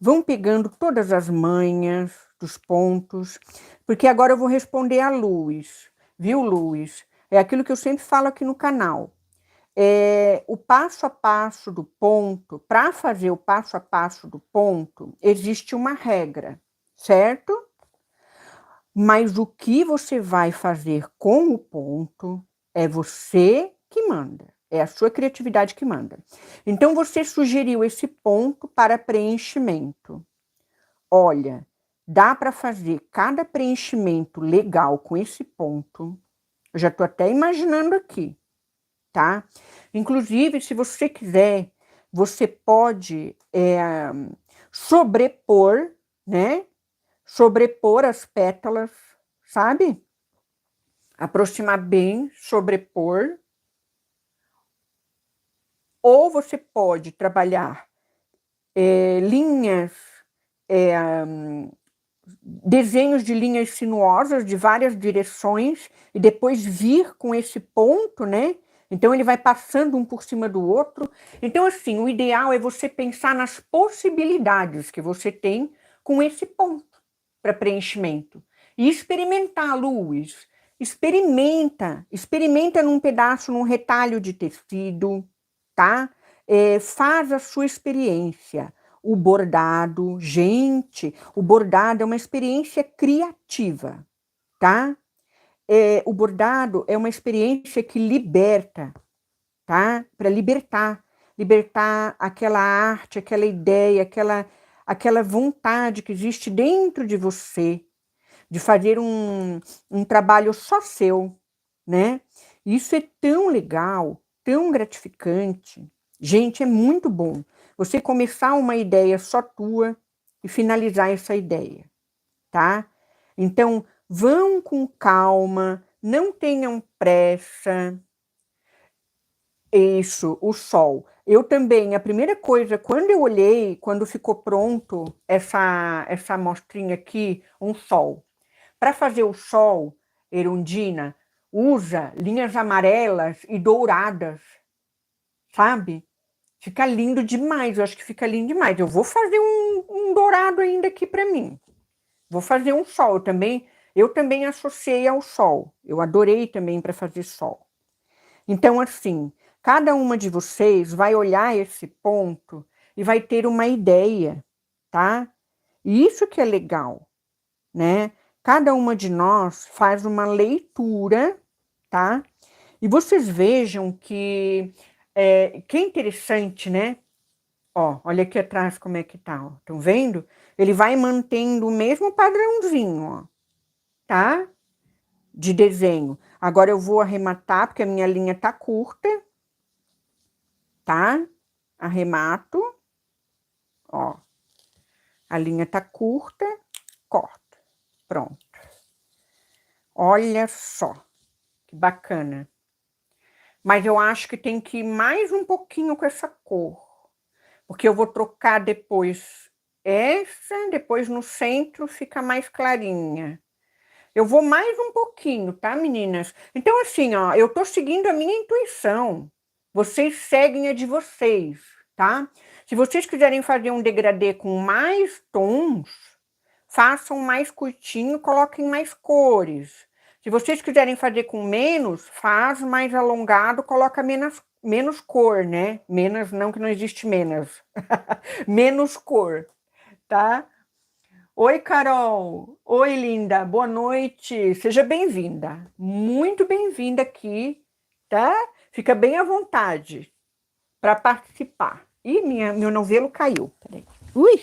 vão pegando todas as manhas dos pontos, porque agora eu vou responder a Luz, viu, Luz? É aquilo que eu sempre falo aqui no canal. O passo a passo do ponto, para fazer o passo a passo do ponto, existe uma regra, certo? Mas o que você vai fazer com o ponto é você que manda, é a sua criatividade que manda. Então, você sugeriu esse ponto para preenchimento. Olha, dá para fazer cada preenchimento legal com esse ponto. Eu já estou até imaginando aqui, tá? Inclusive, se você quiser, você pode sobrepor, né? Sobrepor as pétalas, sabe? Aproximar bem, sobrepor. Ou você pode trabalhar linhas, desenhos de linhas sinuosas de várias direções e depois vir com esse ponto, né? Então, ele vai passando um por cima do outro. Então, assim, o ideal é você pensar nas possibilidades que você tem com esse ponto para preenchimento. E experimentar, Luz. Experimenta num pedaço, num retalho de tecido, tá? Faz a sua experiência. O bordado, gente, o bordado é uma experiência criativa, tá? O bordado é uma experiência que liberta, tá? Para libertar aquela arte, aquela ideia, aquela vontade que existe dentro de você, de fazer um trabalho só seu, né? Isso é tão legal, tão gratificante. Gente, é muito bom você começar uma ideia só tua e finalizar essa ideia, tá? Então, vão com calma, não tenham pressa. Isso, o sol. Eu também, a primeira coisa, quando eu olhei, quando ficou pronto essa amostrinha aqui, um sol. Para fazer o sol, Erundina, usa linhas amarelas e douradas, sabe? Fica lindo demais, eu acho que fica lindo demais. Eu vou fazer um dourado ainda aqui para mim. Vou fazer um sol também. Eu também associei ao sol. Eu adorei também para fazer sol. Então, assim, cada uma de vocês vai olhar esse ponto e vai ter uma ideia, tá? E isso que é legal, né? Cada uma de nós faz uma leitura, tá? E vocês vejam que é interessante, né? Ó, olha aqui atrás como é que tá, ó. Estão vendo? Ele vai mantendo o mesmo padrãozinho, ó, tá? De desenho. Agora eu vou arrematar, porque a minha linha tá curta, tá? Arremato, ó. A linha tá curta, corta. Pronto. Olha só, que bacana. Mas eu acho que tem que ir mais um pouquinho com essa cor. Porque eu vou trocar depois essa, depois no centro fica mais clarinha. Eu vou mais um pouquinho, tá, meninas? Então, assim, ó, eu tô seguindo a minha intuição. Vocês seguem a de vocês, tá? Se vocês quiserem fazer um degradê com mais tons, façam mais curtinho, coloquem mais cores. Se vocês quiserem fazer com menos, faz mais alongado, coloca menos cor, né? Menos, não que não existe menos. Menos cor, tá? Oi, Carol. Oi, linda. Boa noite. Seja bem-vinda. Muito bem-vinda aqui, tá? Fica bem à vontade para participar. Ih, meu novelo caiu. Peraí. Ui,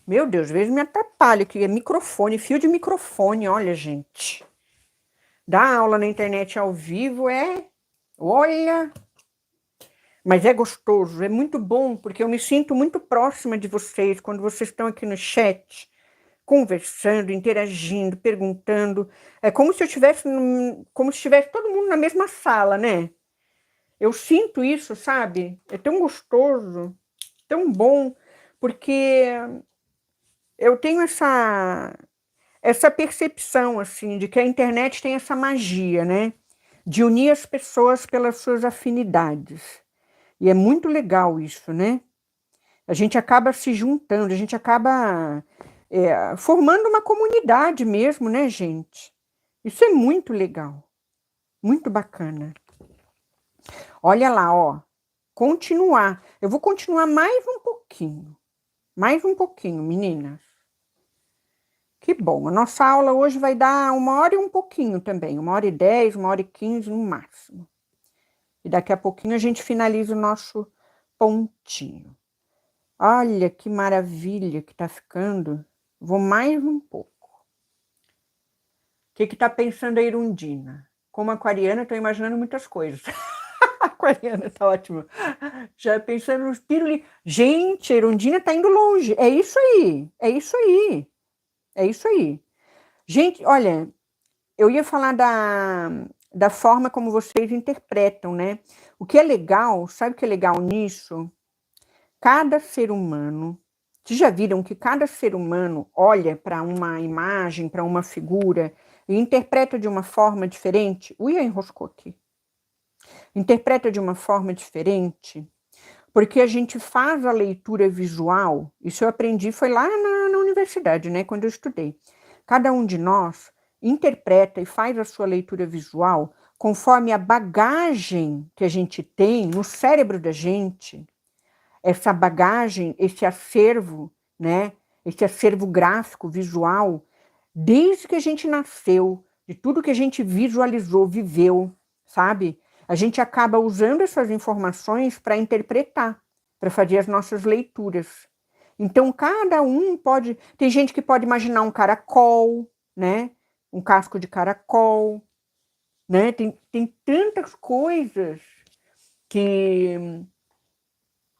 meu Deus, às vezes me atrapalha aqui. É microfone, fio de microfone. Olha, gente. Dar aula na internet ao vivo é... Olha... Mas é gostoso, é muito bom, porque eu me sinto muito próxima de vocês quando vocês estão aqui no chat, conversando, interagindo, perguntando. É como se eu tivesse, como se estivesse todo mundo na mesma sala, né? Eu sinto isso, sabe? É tão gostoso, tão bom, porque eu tenho essa percepção, assim, de que a internet tem essa magia, né? De unir as pessoas pelas suas afinidades. E é muito legal isso, né? A gente acaba se juntando, a gente acaba formando uma comunidade mesmo, né, gente? Isso é muito legal, muito bacana. Olha lá, ó, continuar. Eu vou continuar mais um pouquinho, meninas. Que bom. A nossa aula hoje vai dar 1 hora e um pouquinho também, 1 hora e 10, 1 hora e 15 no máximo. E daqui a pouquinho a gente finaliza o nosso pontinho. Olha que maravilha que tá ficando. Vou mais um pouco. O que tá pensando a Irundina? Como aquariana, estou imaginando muitas coisas. Aquariana tá ótimo. Já pensando nos pirulitos. Gente, a Irundina tá indo longe. É isso aí. É isso aí. É isso aí. Gente, olha, eu ia falar da forma como vocês interpretam, né? O que é legal, sabe o que é legal nisso? Cada ser humano, vocês já viram que cada ser humano olha para uma imagem, para uma figura e interpreta de uma forma diferente? Ui, enroscou aqui. Interpreta de uma forma diferente, porque a gente faz a leitura visual, isso eu aprendi, foi lá na universidade, né, quando eu estudei. Cada um de nós interpreta e faz a sua leitura visual conforme a bagagem que a gente tem no cérebro da gente, essa bagagem, esse acervo, né? Esse acervo gráfico, visual, desde que a gente nasceu, de tudo que a gente visualizou, viveu, sabe? A gente acaba usando essas informações para interpretar, para fazer as nossas leituras. Então, cada um pode... Tem gente que pode imaginar um caracol, né? Um casco de caracol, né? Tem tantas coisas que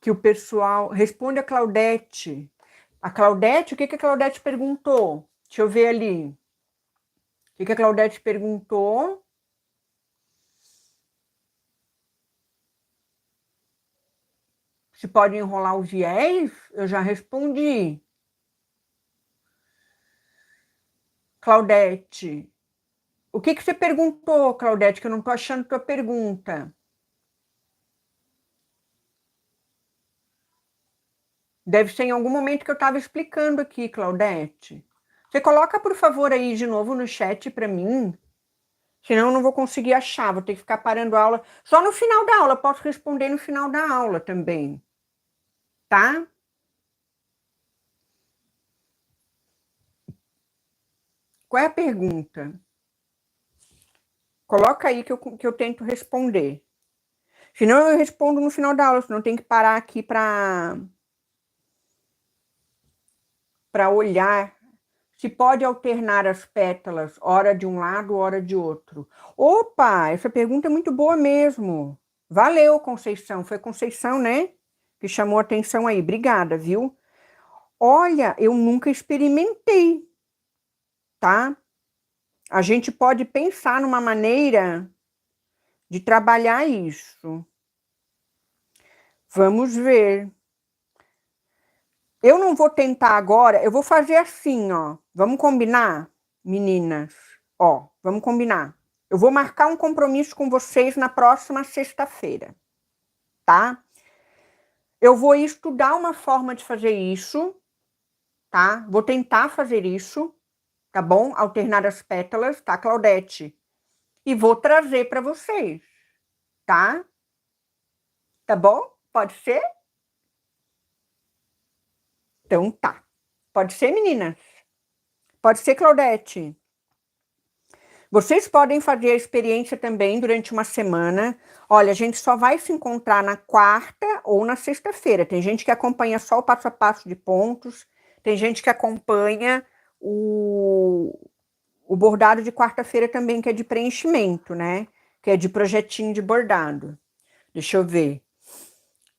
o pessoal... Responde a Claudete. A Claudete, o que a Claudete perguntou? Deixa eu ver ali. O que a Claudete perguntou? Se pode enrolar o viés, eu já respondi. Claudete, o que você perguntou, Claudete, que eu não estou achando tua pergunta? Deve ser em algum momento que eu estava explicando aqui, Claudete. Você coloca, por favor, aí de novo no chat para mim, senão eu não vou conseguir achar, vou ter que ficar parando a aula. Só no final da aula, posso responder no final da aula também, tá? Qual é a pergunta? Coloca aí que eu tento responder. Senão eu respondo no final da aula, senão tem que parar aqui para olhar. Se pode alternar as pétalas, hora de um lado, hora de outro. Opa, essa pergunta é muito boa mesmo. Valeu, Conceição. Foi Conceição, né? Que chamou a atenção aí. Obrigada, viu? Olha, eu nunca experimentei, tá? A gente pode pensar numa maneira de trabalhar isso. Vamos ver. Eu não vou tentar agora, eu vou fazer assim, ó. Vamos combinar, meninas? Ó, vamos combinar. Eu vou marcar um compromisso com vocês na próxima sexta-feira, tá? Eu vou estudar uma forma de fazer isso, tá? Vou tentar fazer isso, tá bom? Alternar as pétalas, tá, Claudete? E vou trazer para vocês, tá? Tá bom? Pode ser? Então tá. Pode ser, meninas? Pode ser, Claudete? Vocês podem fazer a experiência também durante uma semana. Olha, a gente só vai se encontrar na quarta ou na sexta-feira. Tem gente que acompanha só o passo a passo de pontos, tem gente que acompanha o bordado de quarta-feira também, que é de preenchimento, né? Que é de projetinho de bordado. Deixa eu ver.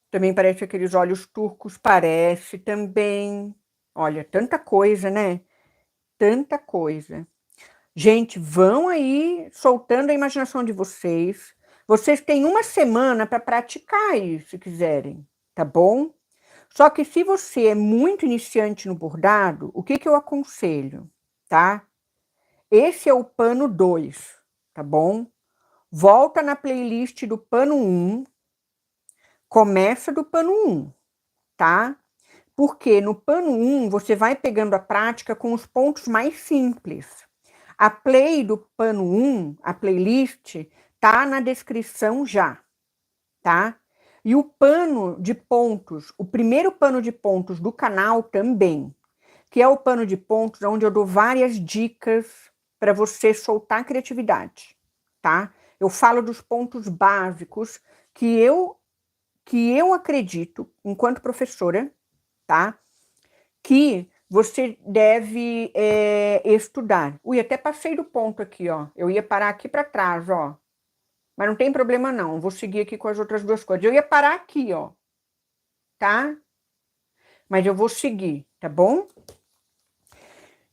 Também parece aqueles olhos turcos, parece também. Olha, tanta coisa, né? Tanta coisa. Gente, vão aí soltando a imaginação de vocês. Vocês têm uma semana para praticar aí, se quiserem, tá bom? Só que se você é muito iniciante no bordado, o que eu aconselho, tá? Esse é o pano 2, tá bom? Volta na playlist do pano 1, começa do pano 1, tá? Porque no pano 1 você vai pegando a prática com os pontos mais simples. A play do pano 1, a playlist, tá na descrição já, tá? E o pano de pontos, o primeiro pano de pontos do canal também, que é o pano de pontos onde eu dou várias dicas para você soltar a criatividade, tá? Eu falo dos pontos básicos que eu acredito, enquanto professora, tá? Que você deve estudar. Ui, até passei do ponto aqui, ó. Eu ia parar aqui para trás, ó. Mas não tem problema não, vou seguir aqui com as outras duas coisas. Eu ia parar aqui, ó. Tá? Mas eu vou seguir, tá bom?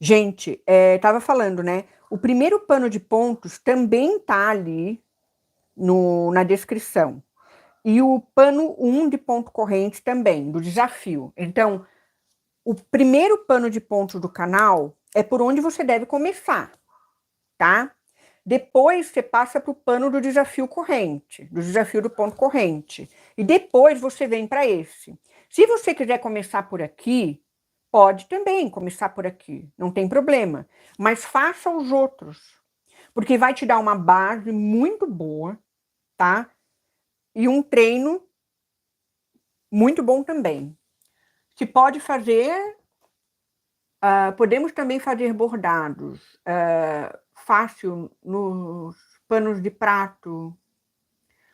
Gente, tava falando, né? O primeiro pano de pontos também tá ali na descrição. E o pano 1 de ponto corrente também, do desafio. Então, o primeiro pano de pontos do canal é por onde você deve começar, tá? Depois você passa para o pano do desafio corrente, do desafio do ponto corrente. E depois você vem para esse. Se você quiser começar por aqui, pode também começar por aqui, não tem problema. Mas faça os outros, porque vai te dar uma base muito boa, tá? E um treino muito bom também. Se pode fazer, podemos também fazer bordados fácil nos panos de prato.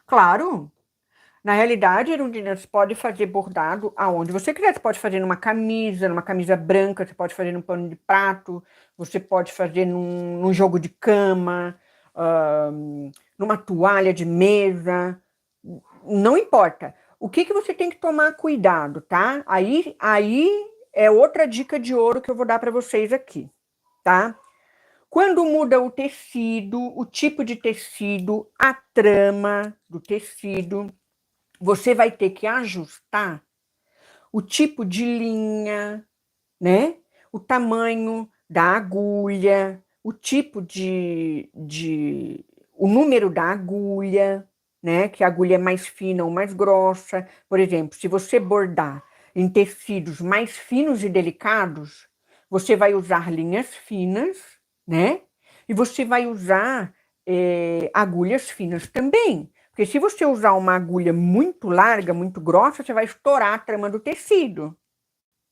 Claro, na realidade, Erundina, você pode fazer bordado aonde você quiser. Você pode fazer numa camisa branca, você pode fazer num pano de prato, você pode fazer num jogo de cama, numa toalha de mesa, não importa. O que você tem que tomar cuidado, tá? Aí é outra dica de ouro que eu vou dar para vocês aqui, tá? Quando muda o tecido, o tipo de tecido, a trama do tecido, você vai ter que ajustar o tipo de linha, né? O tamanho da agulha, o tipo o número da agulha, né? Que a agulha é mais fina ou mais grossa. Por exemplo, se você bordar em tecidos mais finos e delicados, você vai usar linhas finas, né? E você vai usar agulhas finas também. Porque se você usar uma agulha muito larga, muito grossa, você vai estourar a trama do tecido,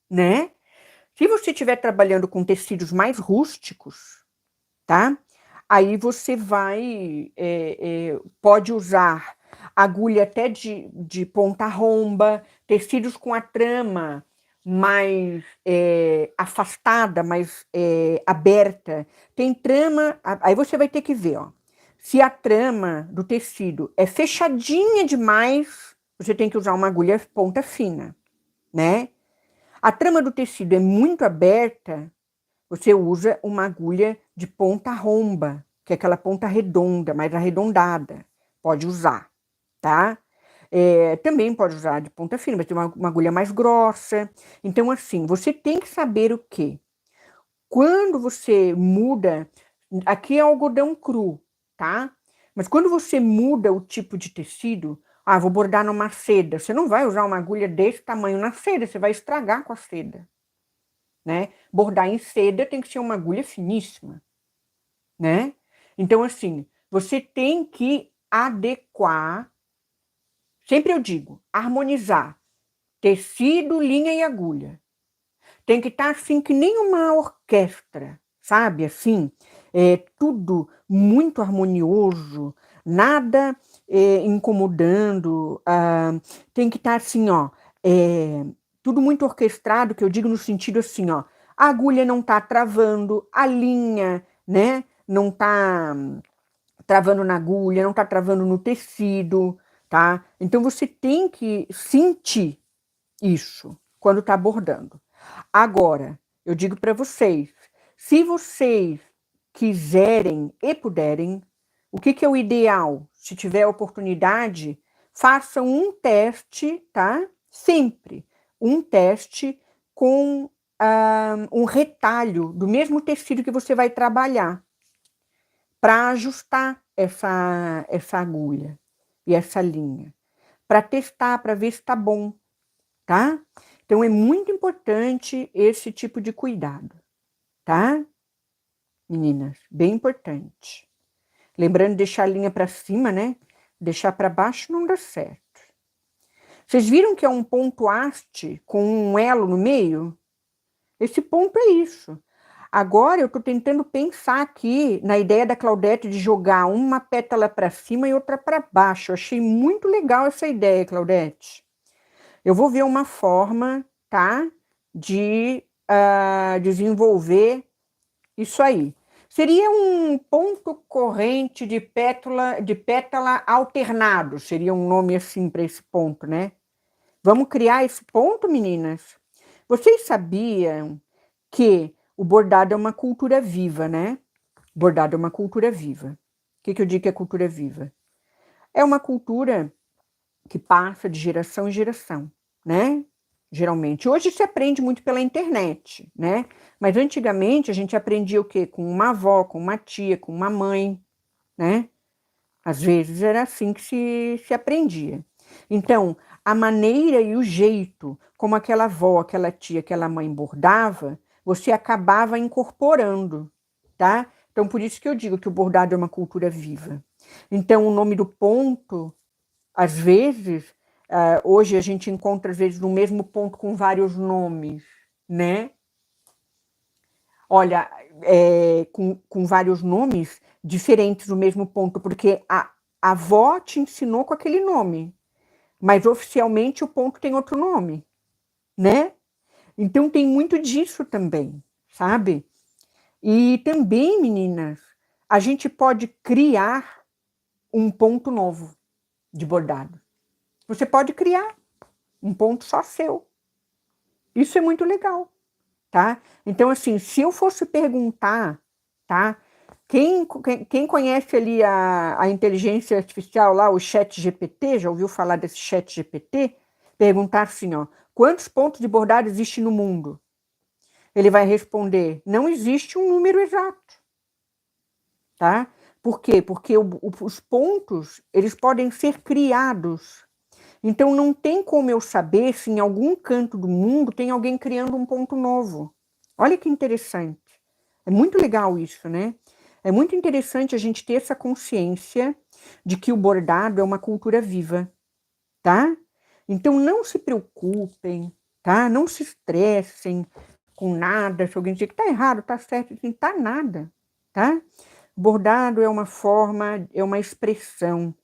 né? Se você estiver trabalhando com tecidos mais rústicos, tá? Aí você pode usar agulha até de ponta romba, tecidos com a trama mais afastada, mais aberta. Tem trama, aí você vai ter que ver, ó. Se a trama do tecido é fechadinha demais, você tem que usar uma agulha ponta fina, né? A trama do tecido é muito aberta, você usa uma agulha de ponta romba, que é aquela ponta redonda, mais arredondada. Pode usar, tá? Também pode usar de ponta fina, mas tem uma agulha mais grossa. Então, assim, você tem que saber o quê? Quando você muda, aqui é algodão cru, tá? Mas quando você muda o tipo de tecido, vou bordar numa seda, você não vai usar uma agulha desse tamanho na seda, você vai estragar com a seda, né? Bordar em seda tem que ser uma agulha finíssima, né? Então, assim, você tem que adequar, sempre eu digo, harmonizar tecido, linha e agulha. Tem que estar assim que nem uma orquestra, sabe? Assim, tudo muito harmonioso, nada incomodando. Tem que estar assim, ó, tudo muito orquestrado, que eu digo no sentido assim, ó, a agulha não está travando, a linha, né? Não está travando na agulha, não está travando no tecido, tá? Então você tem que sentir isso quando está bordando. Agora, eu digo para vocês, se vocês quiserem e puderem, o que é o ideal? Se tiver oportunidade, façam um teste, tá? Sempre um teste com um retalho do mesmo tecido que você vai trabalhar, para ajustar essa agulha e essa linha, para testar, para ver se está bom, tá? Então é muito importante esse tipo de cuidado, tá? Meninas, bem importante. Lembrando de deixar a linha para cima, né? Deixar para baixo não dá certo. Vocês viram que é um ponto haste com um elo no meio? Esse ponto é isso. Agora eu estou tentando pensar aqui na ideia da Claudete de jogar uma pétala para cima e outra para baixo. Eu achei muito legal essa ideia, Claudete. Eu vou ver uma forma, tá? De desenvolver isso aí. Seria um ponto corrente de pétala alternado, seria um nome assim para esse ponto, né? Vamos criar esse ponto, meninas? Vocês sabiam que o bordado é uma cultura viva, né? Bordado é uma cultura viva. O que eu digo que é cultura viva? É uma cultura que passa de geração em geração, né? Geralmente. Hoje se aprende muito pela internet, né? Mas antigamente a gente aprendia o quê? Com uma avó, com uma tia, com uma mãe, né? Às vezes era assim que se aprendia. Então, a maneira e o jeito como aquela avó, aquela tia, aquela mãe bordava, você acabava incorporando, tá? Então, por isso que eu digo que o bordado é uma cultura viva. Então, o nome do ponto, às vezes, hoje a gente encontra, às vezes, no mesmo ponto com vários nomes, né? Olha, com vários nomes diferentes do mesmo ponto, porque a avó te ensinou com aquele nome, mas oficialmente o ponto tem outro nome, né? Então tem muito disso também, sabe? E também, meninas, a gente pode criar um ponto novo de bordado. Você pode criar um ponto só seu. Isso é muito legal, tá? Então, assim, se eu fosse perguntar, tá? Quem conhece ali a inteligência artificial lá, o chat GPT, já ouviu falar desse chat GPT? Perguntar assim, ó, Quantos pontos de bordado existe no mundo? Ele vai responder, não existe um número exato, tá? Por quê? Porque os pontos, eles podem ser criados. Então, não tem como eu saber se em algum canto do mundo tem alguém criando um ponto novo. Olha que interessante. É muito legal isso, né? É muito interessante a gente ter essa consciência de que o bordado é uma cultura viva, tá? Então, não se preocupem, tá? Não se estressem com nada. Se alguém dizer que tá errado, tá certo, não tá nada, tá? Bordado é uma forma, é uma expressão,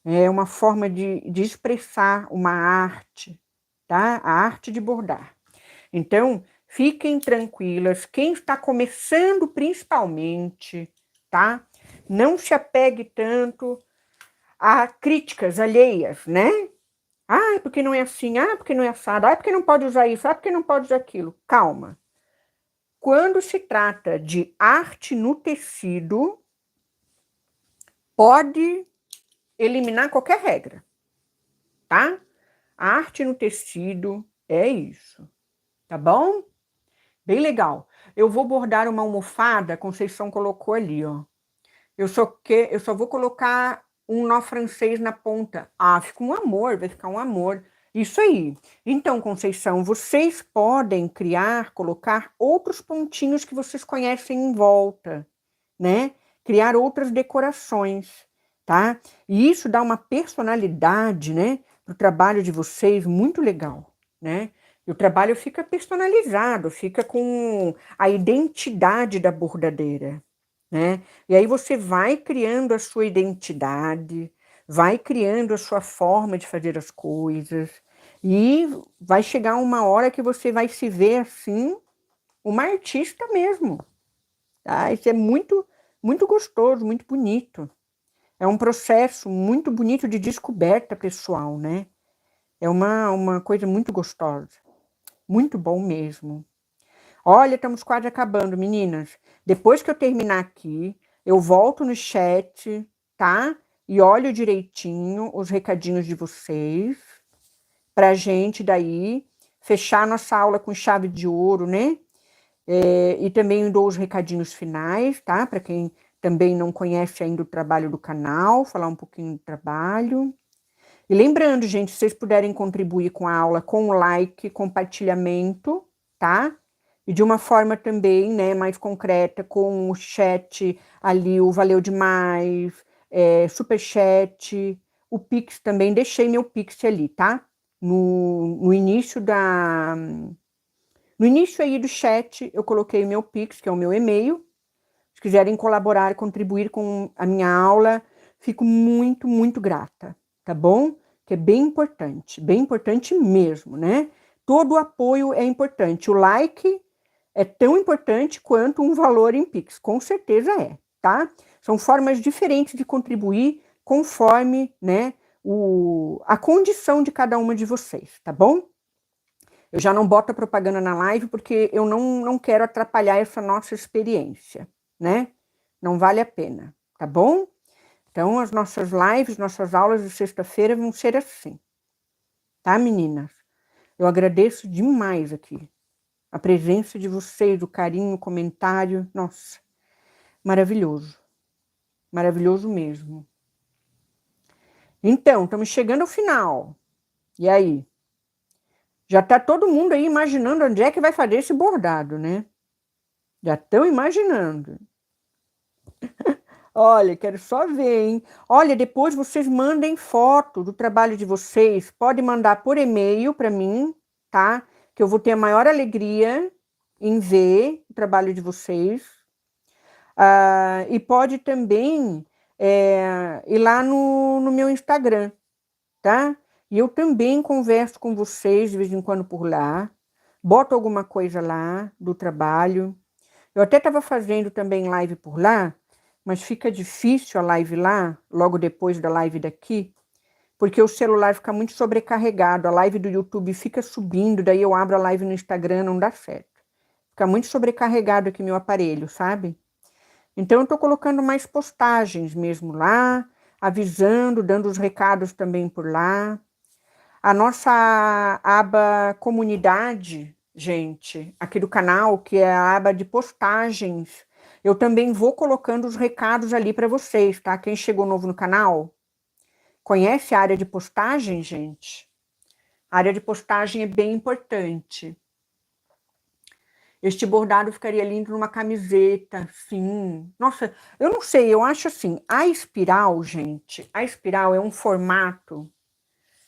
é uma forma de expressar uma arte, tá? A arte de bordar. Então, fiquem tranquilas, quem está começando principalmente, tá? Não se apegue tanto a críticas alheias, né? Ah, porque não é assim, ah, porque não é assado, ah, porque não pode usar isso, ah, porque não pode usar aquilo. Calma. Quando se trata de arte no tecido, pode eliminar qualquer regra, tá? A arte no tecido é isso, tá bom? Bem legal. Eu vou bordar uma almofada, a Conceição colocou ali, ó. Eu só vou colocar um nó francês na ponta. Ah, fica um amor, vai ficar um amor. Isso aí. Então, Conceição, vocês podem criar, colocar outros pontinhos que vocês conhecem em volta, né? Criar outras decorações, tá? E isso dá uma personalidade, né, para o trabalho de vocês muito legal, né? E o trabalho fica personalizado, fica com a identidade da bordadeira, né? E aí você vai criando a sua identidade, vai criando a sua forma de fazer as coisas, e vai chegar uma hora que você vai se ver assim, uma artista mesmo, tá? Isso é muito, muito gostoso, muito bonito. É um processo muito bonito de descoberta pessoal, né? É uma coisa muito gostosa, muito bom mesmo. Olha, estamos quase acabando, meninas. Depois que eu terminar aqui, eu volto no chat, tá? E olho direitinho os recadinhos de vocês, pra gente daí fechar nossa aula com chave de ouro, né? E também dou os recadinhos finais, tá? Para quem também não conhece ainda o trabalho do canal, falar um pouquinho do trabalho. E lembrando, gente, se vocês puderem contribuir com a aula com like, compartilhamento, tá? E de uma forma também, né, mais concreta, com o chat ali, o valeu demais, superchat, o Pix também, deixei meu Pix ali, tá? No início no início aí do chat, eu coloquei o meu Pix, que é o meu e-mail. Se quiserem colaborar, contribuir com a minha aula, fico muito, muito grata, tá bom? Que é bem importante mesmo, né? Todo o apoio é importante. O like é tão importante quanto um valor em Pix, com certeza é, tá? São formas diferentes de contribuir conforme, né, a condição de cada uma de vocês, tá bom? Eu já não boto a propaganda na live porque eu não quero atrapalhar essa nossa experiência, né? Não vale a pena, tá bom? Então, as nossas lives, nossas aulas de sexta-feira vão ser assim, tá, meninas? Eu agradeço demais aqui a presença de vocês, o carinho, o comentário. Nossa, maravilhoso. Maravilhoso mesmo. Então, estamos chegando ao final. E aí? Já está todo mundo aí imaginando onde é que vai fazer esse bordado, né? Já estão imaginando. Olha, quero só ver, hein? Olha, depois vocês mandem foto do trabalho de vocês. Pode mandar por e-mail para mim, tá? Que eu vou ter a maior alegria em ver o trabalho de vocês. E pode também ir lá no meu Instagram, tá? E eu também converso com vocês de vez em quando por lá. Boto alguma coisa lá do trabalho. Eu até estava fazendo também live por lá, mas fica difícil a live lá, logo depois da live daqui, porque o celular fica muito sobrecarregado, a live do YouTube fica subindo, daí eu abro a live no Instagram, não dá certo. Fica muito sobrecarregado aqui meu aparelho, sabe? Então eu estou colocando mais postagens mesmo lá, avisando, dando os recados também por lá. A nossa aba comunidade, gente, aqui do canal, que é a aba de postagens, eu também vou colocando os recados ali para vocês, tá? Quem chegou novo no canal, conhece a área de postagem, gente? A área de postagem é bem importante. Este bordado ficaria lindo numa camiseta, sim. Nossa, eu não sei, eu acho assim, a espiral, gente, a espiral é um formato.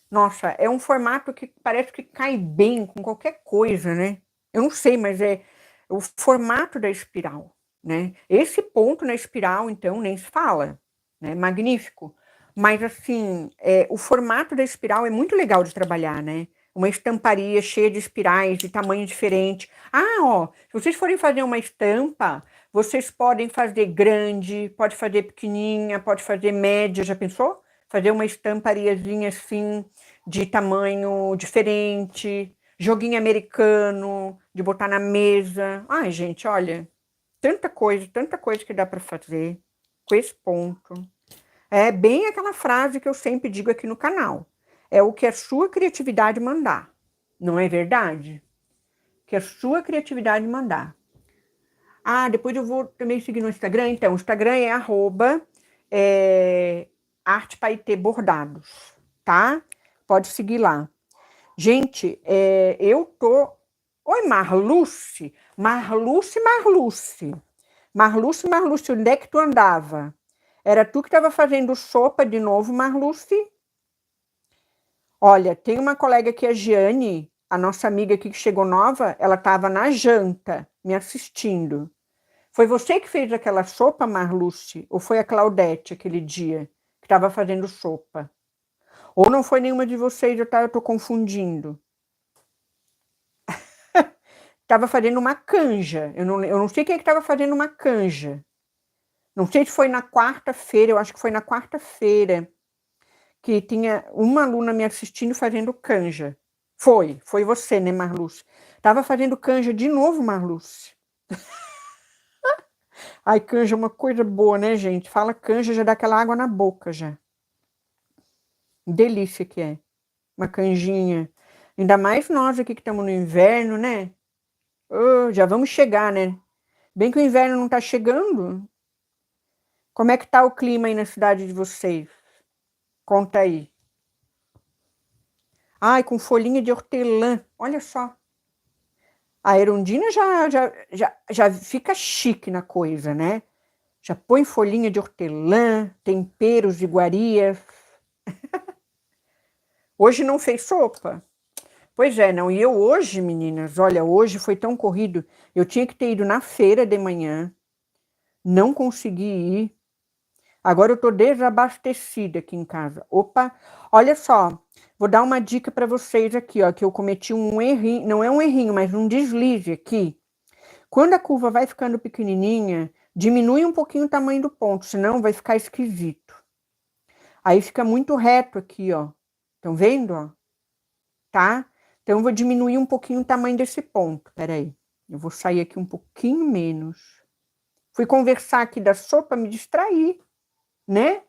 Nossa, é um formato que parece que cai bem com qualquer coisa, né? Eu não sei, mas é o formato da espiral, né? Esse ponto na espiral, então, nem se fala, né? Magnífico. Mas, assim, o formato da espiral é muito legal de trabalhar, né? Uma estamparia cheia de espirais de tamanho diferente. Ah, ó, se vocês forem fazer uma estampa, vocês podem fazer grande, pode fazer pequenininha, pode fazer média, já pensou? Fazer uma estampariazinha assim, de tamanho diferente, joguinho americano, de botar na mesa. Ai, gente, olha, tanta coisa que dá para fazer com esse ponto. É bem aquela frase que eu sempre digo aqui no canal. É o que a sua criatividade mandar. Não é verdade? Que a sua criatividade mandar. Ah, depois eu vou também seguir no Instagram. Então, o Instagram é Arte Paetê Bordados, tá? Pode seguir lá. Gente, eu tô... Oi, Marluce. Marluce, Marluce. Marluce, Marluce, onde é que tu andava? Era tu que estava fazendo sopa de novo, Marluce? Olha, tem uma colega aqui, a Giane, a nossa amiga aqui que chegou nova, ela estava na janta, me assistindo. Foi você que fez aquela sopa, Marluce? Ou foi a Claudete aquele dia que estava fazendo sopa? Ou não foi nenhuma de vocês, eu tô confundindo. Estava fazendo uma canja. Eu não sei quem é que estava fazendo uma canja. Não sei se foi na quarta-feira, eu acho que foi na quarta-feira, que tinha uma aluna me assistindo fazendo canja. Foi você, né, Marluce? Estava fazendo canja de novo, Marluce. Ai, canja é uma coisa boa, né, gente? Fala canja, já dá aquela água na boca, já. Delícia que é. Uma canjinha. Ainda mais nós aqui que estamos no inverno, né? Oh, já vamos chegar, né? Bem que o inverno não tá chegando. Como é que tá o clima aí na cidade de vocês? Conta aí. Ai, com folhinha de hortelã. Olha só. A Erundina já fica chique na coisa, né? Já põe folhinha de hortelã, temperos, iguarias. Hoje não fez sopa? Pois é, não. E eu hoje, meninas, olha, hoje foi tão corrido. Eu tinha que ter ido na feira de manhã. Não consegui ir. Agora eu tô desabastecida aqui em casa. Opa, olha só. Vou dar uma dica para vocês aqui, ó, que eu cometi um errinho, não é um errinho, mas um deslize aqui. Quando a curva vai ficando pequenininha, diminui um pouquinho o tamanho do ponto, senão vai ficar esquisito. Aí fica muito reto aqui, ó. Estão vendo, ó? Tá? Então eu vou diminuir um pouquinho o tamanho desse ponto. Peraí. Eu vou sair aqui um pouquinho menos. Fui conversar aqui da sopa, me distrair, né?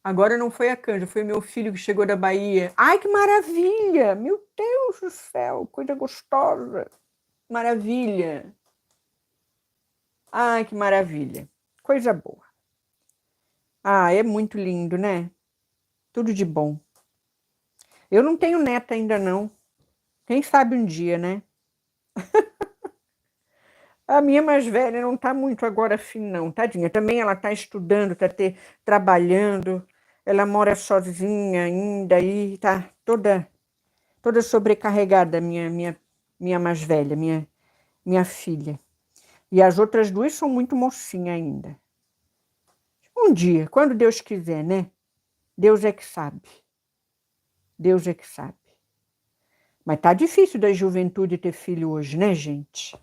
Agora não foi a canja, foi meu filho que chegou da Bahia. Ai, que maravilha! Meu Deus do céu, coisa gostosa. Maravilha. Ai, que maravilha. Coisa boa. Ah, é muito lindo, né? Tudo de bom. Eu não tenho neta ainda não. Quem sabe um dia, né? A minha mais velha não tá muito agora assim, não, tadinha. Também ela tá estudando, trabalhando. Ela mora sozinha ainda e tá toda sobrecarregada, minha mais velha, minha filha. E as outras duas são muito mocinha ainda. Um dia, quando Deus quiser, né? Deus é que sabe. Deus é que sabe. Mas tá difícil da juventude ter filho hoje, né, gente?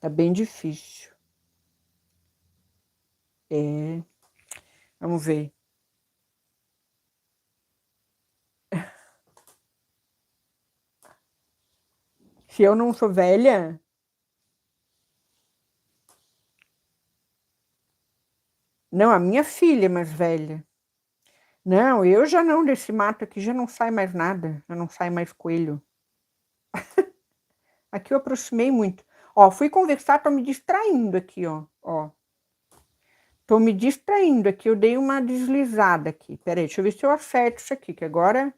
Tá bem difícil. É, vamos ver. Se eu não sou velha, Não, a minha filha mais velha. Não, eu já não, desse mato aqui já não sai mais nada, já não sai mais coelho. Aqui eu aproximei muito. Ó, fui conversar, tô me distraindo aqui, ó. Ó, tô me distraindo aqui, eu dei uma deslizada aqui. Peraí, deixa eu ver se eu acerto isso aqui, que agora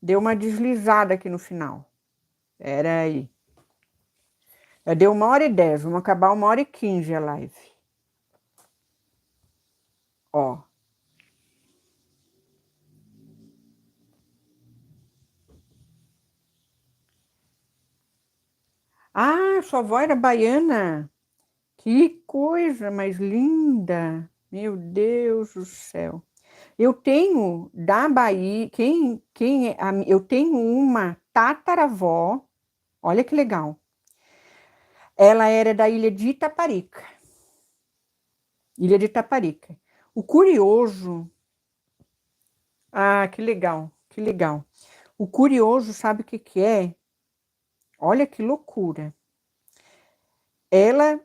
deu uma deslizada aqui no final. Peraí. Deu 1h10, vamos acabar 1h15 a live. Ó. Ah, sua avó era baiana? Que coisa mais linda! Meu Deus do céu. Eu tenho da Bahia, eu tenho uma tataravó, olha que legal. Ela era da ilha de Itaparica. Ilha de Itaparica. O curioso, que legal, que legal. O curioso, sabe o que que é? Olha que loucura. Ela,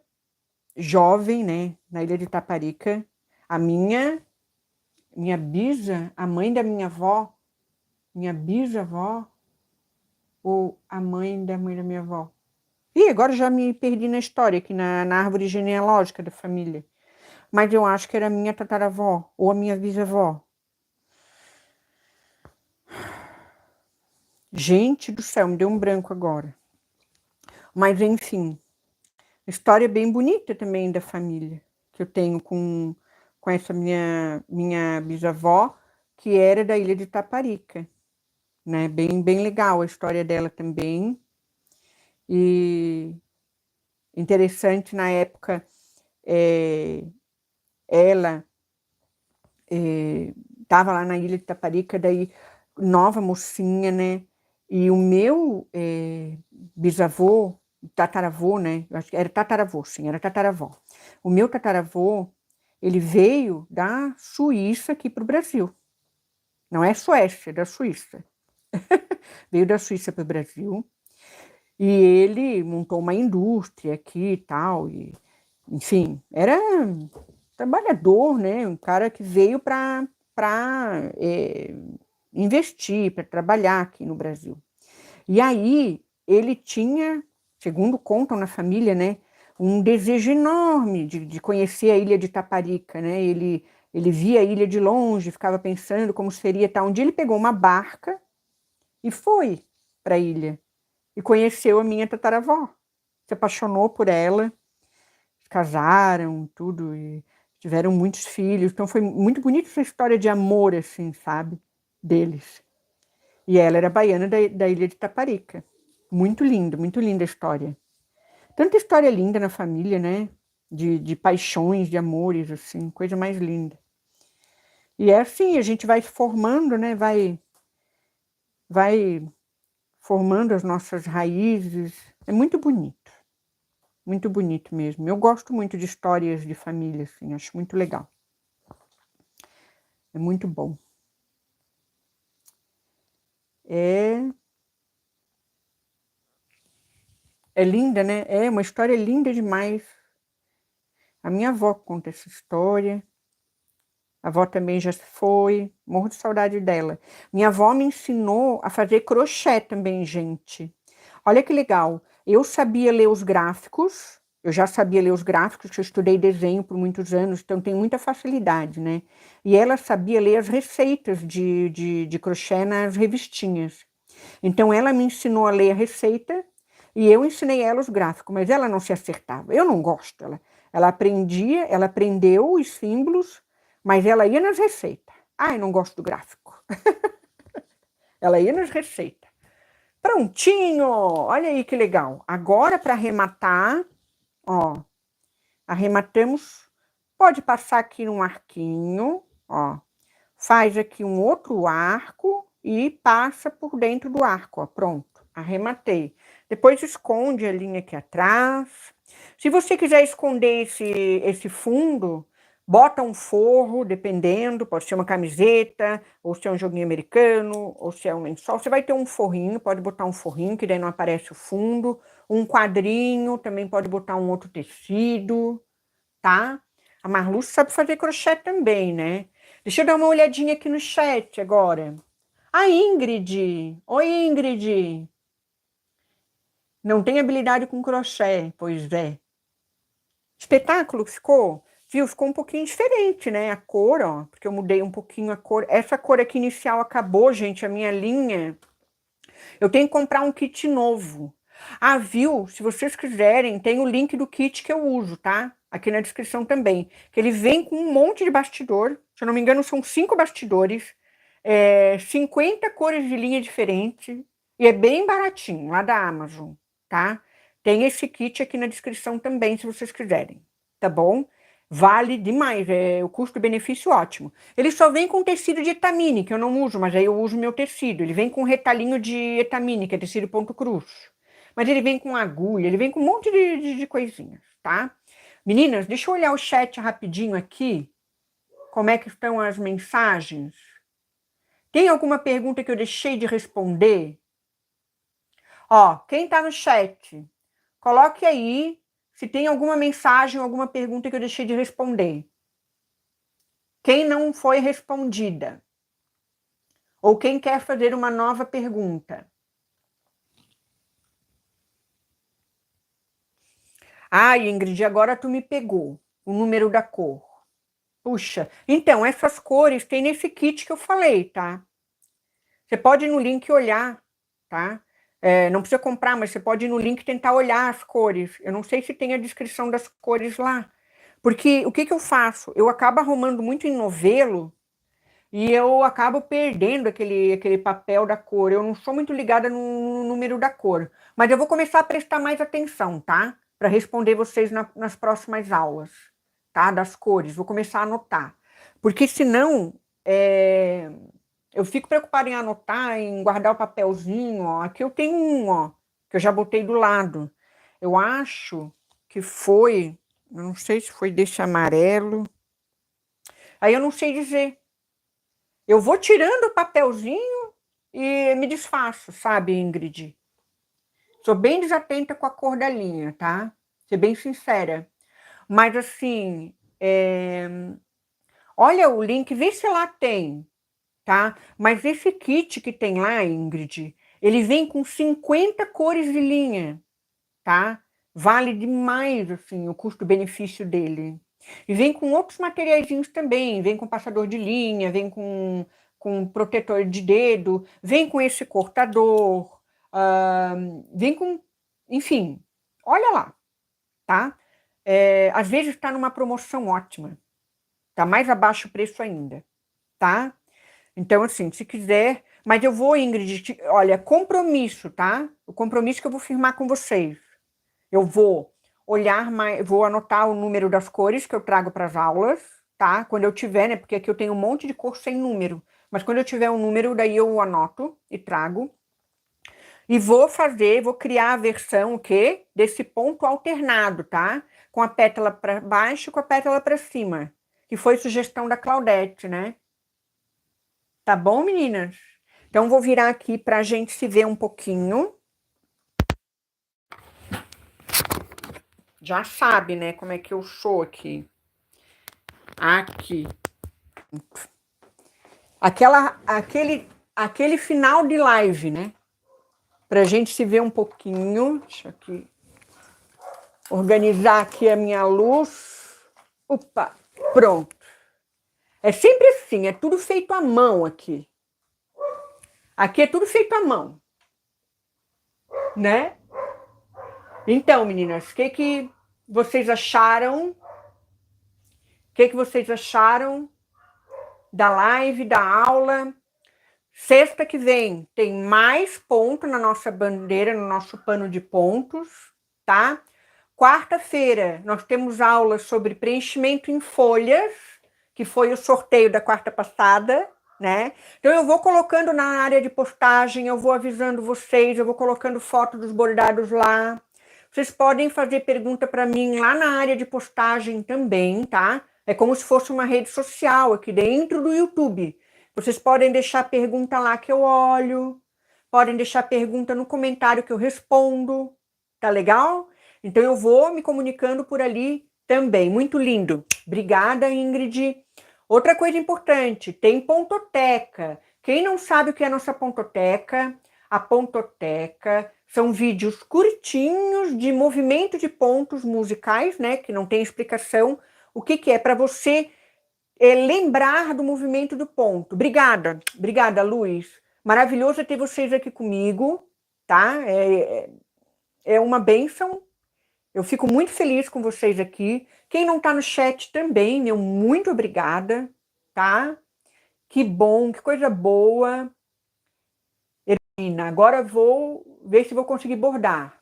jovem, né, na ilha de Itaparica, a minha bisa, a mãe da minha avó, minha bisavó, ou a mãe da minha avó. Ih, agora já me perdi na história, aqui na árvore genealógica da família. Mas eu acho que era a minha tataravó, ou a minha bisavó. Gente do céu, me deu um branco agora. Mas enfim, história bem bonita também da família, que eu tenho com essa minha bisavó, que era da ilha de Taparica, né? Bem legal a história dela também. E interessante, na época, ela estava lá na ilha de Taparica, daí nova mocinha, né? E o meu bisavô, tataravô, né? Eu acho que era tataravô, sim, era tataravó. O meu tataravô, ele veio da Suíça aqui para o Brasil. Não é Suécia, é da Suíça. Veio da Suíça para o Brasil. E ele montou uma indústria aqui e tal. E, enfim, era trabalhador, né? Um cara que veio para investir, para trabalhar aqui no Brasil. E aí ele tinha, segundo contam na família, né, um desejo enorme de conhecer a ilha de Taparica, né? Ele via a ilha de longe, ficava pensando como seria tal. Um dia ele pegou uma barca e foi para a ilha e conheceu a minha tataravó. Se apaixonou por ela, casaram, tudo, e tiveram muitos filhos. Então foi muito bonita essa história de amor, assim, sabe, deles. E ela era baiana da ilha de Taparica. Muito linda a história. Tanta história linda na família, né? De paixões, de amores, assim, coisa mais linda. E é assim, a gente vai formando, né? Vai formando as nossas raízes. É muito bonito mesmo. Eu gosto muito de histórias de família, assim, acho muito legal. É muito bom. É linda, né? É uma história linda demais. A minha avó conta essa história. A avó também já foi, morro de saudade dela. Minha avó me ensinou a fazer crochê também, gente. Olha que legal. Eu sabia ler os gráficos, eu já sabia ler os gráficos, eu estudei desenho por muitos anos, então tenho muita facilidade, né? E ela sabia ler as receitas de crochê nas revistinhas. Então ela me ensinou a ler a receita e eu ensinei ela os gráficos, mas ela não se acertava. Eu não gosto. Ela aprendia, ela aprendeu os símbolos, mas ela ia nas receitas. Ai, não gosto do gráfico. Ela ia nas receitas. Prontinho! Olha aí que legal. Agora, para arrematar, ó, arrematamos. Pode passar aqui num arquinho, ó. Faz aqui um outro arco e passa por dentro do arco, ó. Pronto, arrematei. Depois esconde a linha aqui atrás. Se você quiser esconder esse fundo, bota um forro, dependendo, pode ser uma camiseta, ou se é um joguinho americano, ou se é um lençol. Você vai ter um forrinho, pode botar um forrinho, que daí não aparece o fundo. Um quadrinho, também pode botar um outro tecido, tá? A Marlu sabe fazer crochê também, né? Deixa eu dar uma olhadinha aqui no chat agora. A Ingrid. Oi, Ingrid. Não tem habilidade com crochê, pois é. Espetáculo ficou? Viu? Ficou um pouquinho diferente, né? A cor, ó. Porque eu mudei um pouquinho a cor. Essa cor aqui inicial acabou, gente, a minha linha. Eu tenho que comprar um kit novo. Ah, viu? Se vocês quiserem, tem o link do kit que eu uso, tá? Aqui na descrição também. Que ele vem com um monte de bastidor. Se eu não me engano, são 5 bastidores. 50 cores de linha diferente. E é bem baratinho, lá da Amazon, tá? Tem esse kit aqui na descrição também, se vocês quiserem. Tá bom? Vale demais, é o custo-benefício ótimo. Ele só vem com tecido de etamine, que eu não uso, mas aí eu uso meu tecido. Ele vem com retalhinho de etamine, que é tecido ponto cruz. Mas ele vem com agulha, ele vem com um monte de coisinhas, tá? Meninas, deixa eu olhar o chat rapidinho aqui. Como é que estão as mensagens? Tem alguma pergunta que eu deixei de responder? Ó, quem tá no chat, coloque aí se tem alguma mensagem, alguma pergunta que eu deixei de responder. Quem não foi respondida? Ou quem quer fazer uma nova pergunta? Ai, Ingrid, agora tu me pegou o número da cor. Puxa, então, essas cores tem nesse kit que eu falei, tá? Você pode ir no link olhar, tá? Não precisa comprar, mas você pode ir no link tentar olhar as cores. Eu não sei se tem a descrição das cores lá. Porque o que que eu faço? Eu acabo arrumando muito em novelo e eu acabo perdendo aquele papel da cor. Eu não sou muito ligada no número da cor. Mas eu vou começar a prestar mais atenção, tá? Para responder vocês nas próximas aulas, tá? Das cores. Vou começar a anotar. Porque senão eu fico preocupada em anotar, em guardar o papelzinho. Ó. Aqui eu tenho um, ó, que eu já botei do lado. Eu acho que foi, não sei se foi desse amarelo. Aí eu não sei dizer. Eu vou tirando o papelzinho e me desfaço, sabe, Ingrid? Sou bem desatenta com a cor da linha, tá? Ser bem sincera. Mas assim, olha o link, vê se lá tem, tá? Mas esse kit que tem lá, Ingrid, ele vem com 50 cores de linha, tá? Vale demais, assim, o custo-benefício dele. E vem com outros materiaizinhos também, vem com passador de linha, vem com protetor de dedo, vem com esse cortador, vem com, enfim, olha lá, tá? Às vezes está numa promoção ótima, tá mais abaixo o preço ainda, tá? Então, assim, se quiser, mas eu vou, Ingrid, olha, compromisso, tá? O compromisso que eu vou firmar com vocês. Eu vou olhar mais, vou anotar o número das cores que eu trago para as aulas, tá? Quando eu tiver, né? Porque aqui eu tenho um monte de cor sem número. Mas quando eu tiver um número, daí eu anoto e trago. E vou criar a versão, o quê? Desse ponto alternado, tá? Com a pétala para baixo e com a pétala para cima. Que foi sugestão da Claudete, né? Tá bom, meninas? Então, vou virar aqui para a gente se ver um pouquinho. Já sabe, né, como é que eu sou aqui. Aqui. Aquele final de live, né? Pra gente se ver um pouquinho. Deixa eu aqui organizar aqui a minha luz. Opa, pronto. É sempre assim, é tudo feito à mão aqui. Aqui é tudo feito à mão, né? Então, meninas, o que vocês acharam? O que vocês acharam da live, da aula? Sexta que vem tem mais ponto na nossa bandeira, no nosso pano de pontos, tá? Quarta-feira nós temos aulas sobre preenchimento em folhas, que foi o sorteio da quarta passada, né? Então eu vou colocando na área de postagem, eu vou avisando vocês, eu vou colocando foto dos bordados lá. Vocês podem fazer pergunta para mim lá na área de postagem também, tá? É como se fosse uma rede social aqui dentro do YouTube. Vocês podem deixar pergunta lá que eu olho, podem deixar pergunta no comentário que eu respondo, tá legal? Então eu vou me comunicando por ali Também, muito lindo. Obrigada, Ingrid. Outra coisa importante, tem pontoteca. Quem não sabe o que é a nossa pontoteca? A pontoteca são vídeos curtinhos de movimento de pontos musicais, né? Que não tem explicação. O que que é? Para você lembrar do movimento do ponto. Obrigada, Luiz. Maravilhoso ter vocês aqui comigo, tá? É uma bênção. Eu fico muito feliz com vocês aqui. Quem não está no chat também, meu muito obrigada, tá? Que bom, que coisa boa. Ermina, agora vou ver se vou conseguir bordar.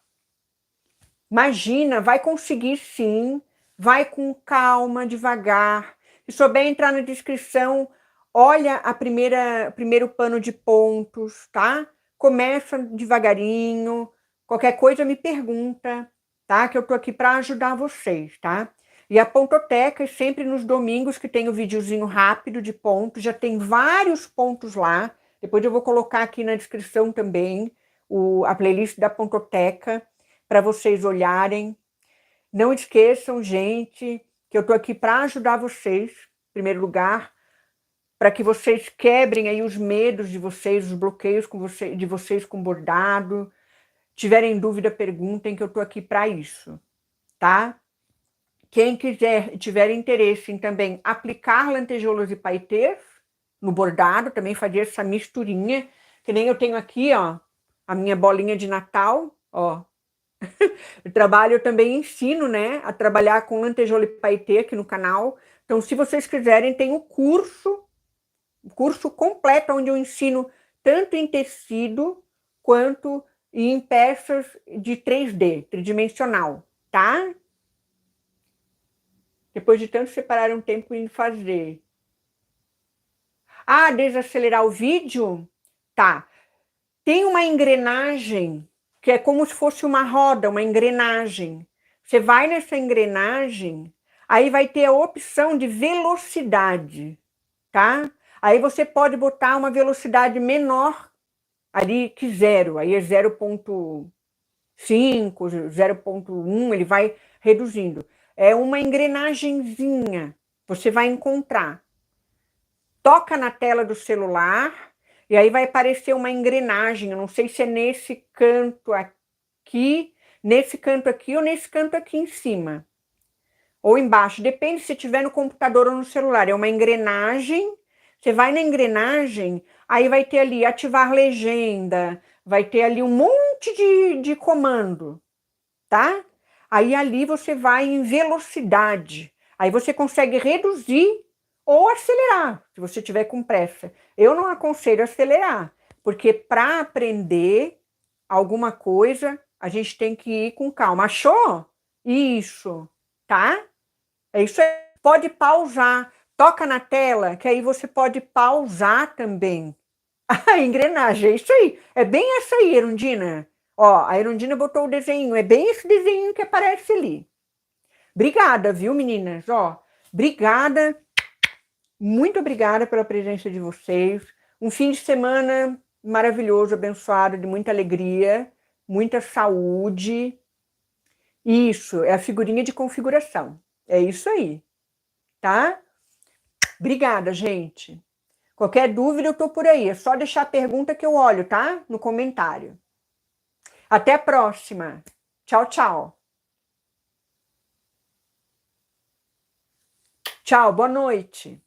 Imagina, vai conseguir sim. Vai com calma, devagar. Se souber entrar na descrição, olha o primeiro pano de pontos, tá? Começa devagarinho. Qualquer coisa me pergunta, tá? Que eu tô aqui para ajudar vocês, tá? E a pontoteca, sempre nos domingos que tem o videozinho rápido de pontos, já tem vários pontos lá. Depois eu vou colocar aqui na descrição também a playlist da pontoteca para vocês olharem. Não esqueçam, gente, que eu estou aqui para ajudar vocês, em primeiro lugar, para que vocês quebrem aí os medos de vocês, os bloqueios de vocês com bordado. Tiverem dúvida, perguntem, que eu estou aqui para isso, tá? Quem quiser e tiver interesse em também aplicar lantejoulas e paetês no bordado, também fazer essa misturinha, que nem eu tenho aqui, ó, a minha bolinha de Natal, ó. Eu também ensino, né, a trabalhar com lantejoula e paetê aqui no canal. Então, se vocês quiserem, tem o curso completo, onde eu ensino tanto em tecido quanto em peças de 3D, tridimensional, tá? Depois de tanto separar um tempo em fazer. Ah, desacelerar o vídeo? Tá. Tem uma engrenagem que é como se fosse uma roda, uma engrenagem. Você vai nessa engrenagem, aí vai ter a opção de velocidade, tá? Aí você pode botar uma velocidade menor ali que zero, aí é 0,5, 0,1, ele vai reduzindo. É uma engrenagenzinha, você vai encontrar. Toca na tela do celular e aí vai aparecer uma engrenagem. Eu não sei se é nesse canto aqui ou nesse canto aqui em cima. Ou embaixo, depende se tiver no computador ou no celular. É uma engrenagem, você vai na engrenagem, aí vai ter ali ativar legenda, vai ter ali um monte de comando, tá? Aí ali você vai em velocidade. Aí você consegue reduzir ou acelerar, se você tiver com pressa. Eu não aconselho acelerar, porque para aprender alguma coisa, a gente tem que ir com calma. Achou? Isso, tá? É isso aí. Pode pausar. Toca na tela, que aí você pode pausar também. A engrenagem, é isso aí. É bem essa aí, Erundina. Ó, a Erundina botou o desenho. É bem esse desenho que aparece ali. Obrigada, viu, meninas? Ó, obrigada. Muito obrigada pela presença de vocês. Um fim de semana maravilhoso, abençoado, de muita alegria, muita saúde. Isso, é a figurinha de configuração. É isso aí, tá? Obrigada, gente. Qualquer dúvida, eu tô por aí. É só deixar a pergunta que eu olho, tá? No comentário. Até a próxima. Tchau, tchau. Tchau, boa noite.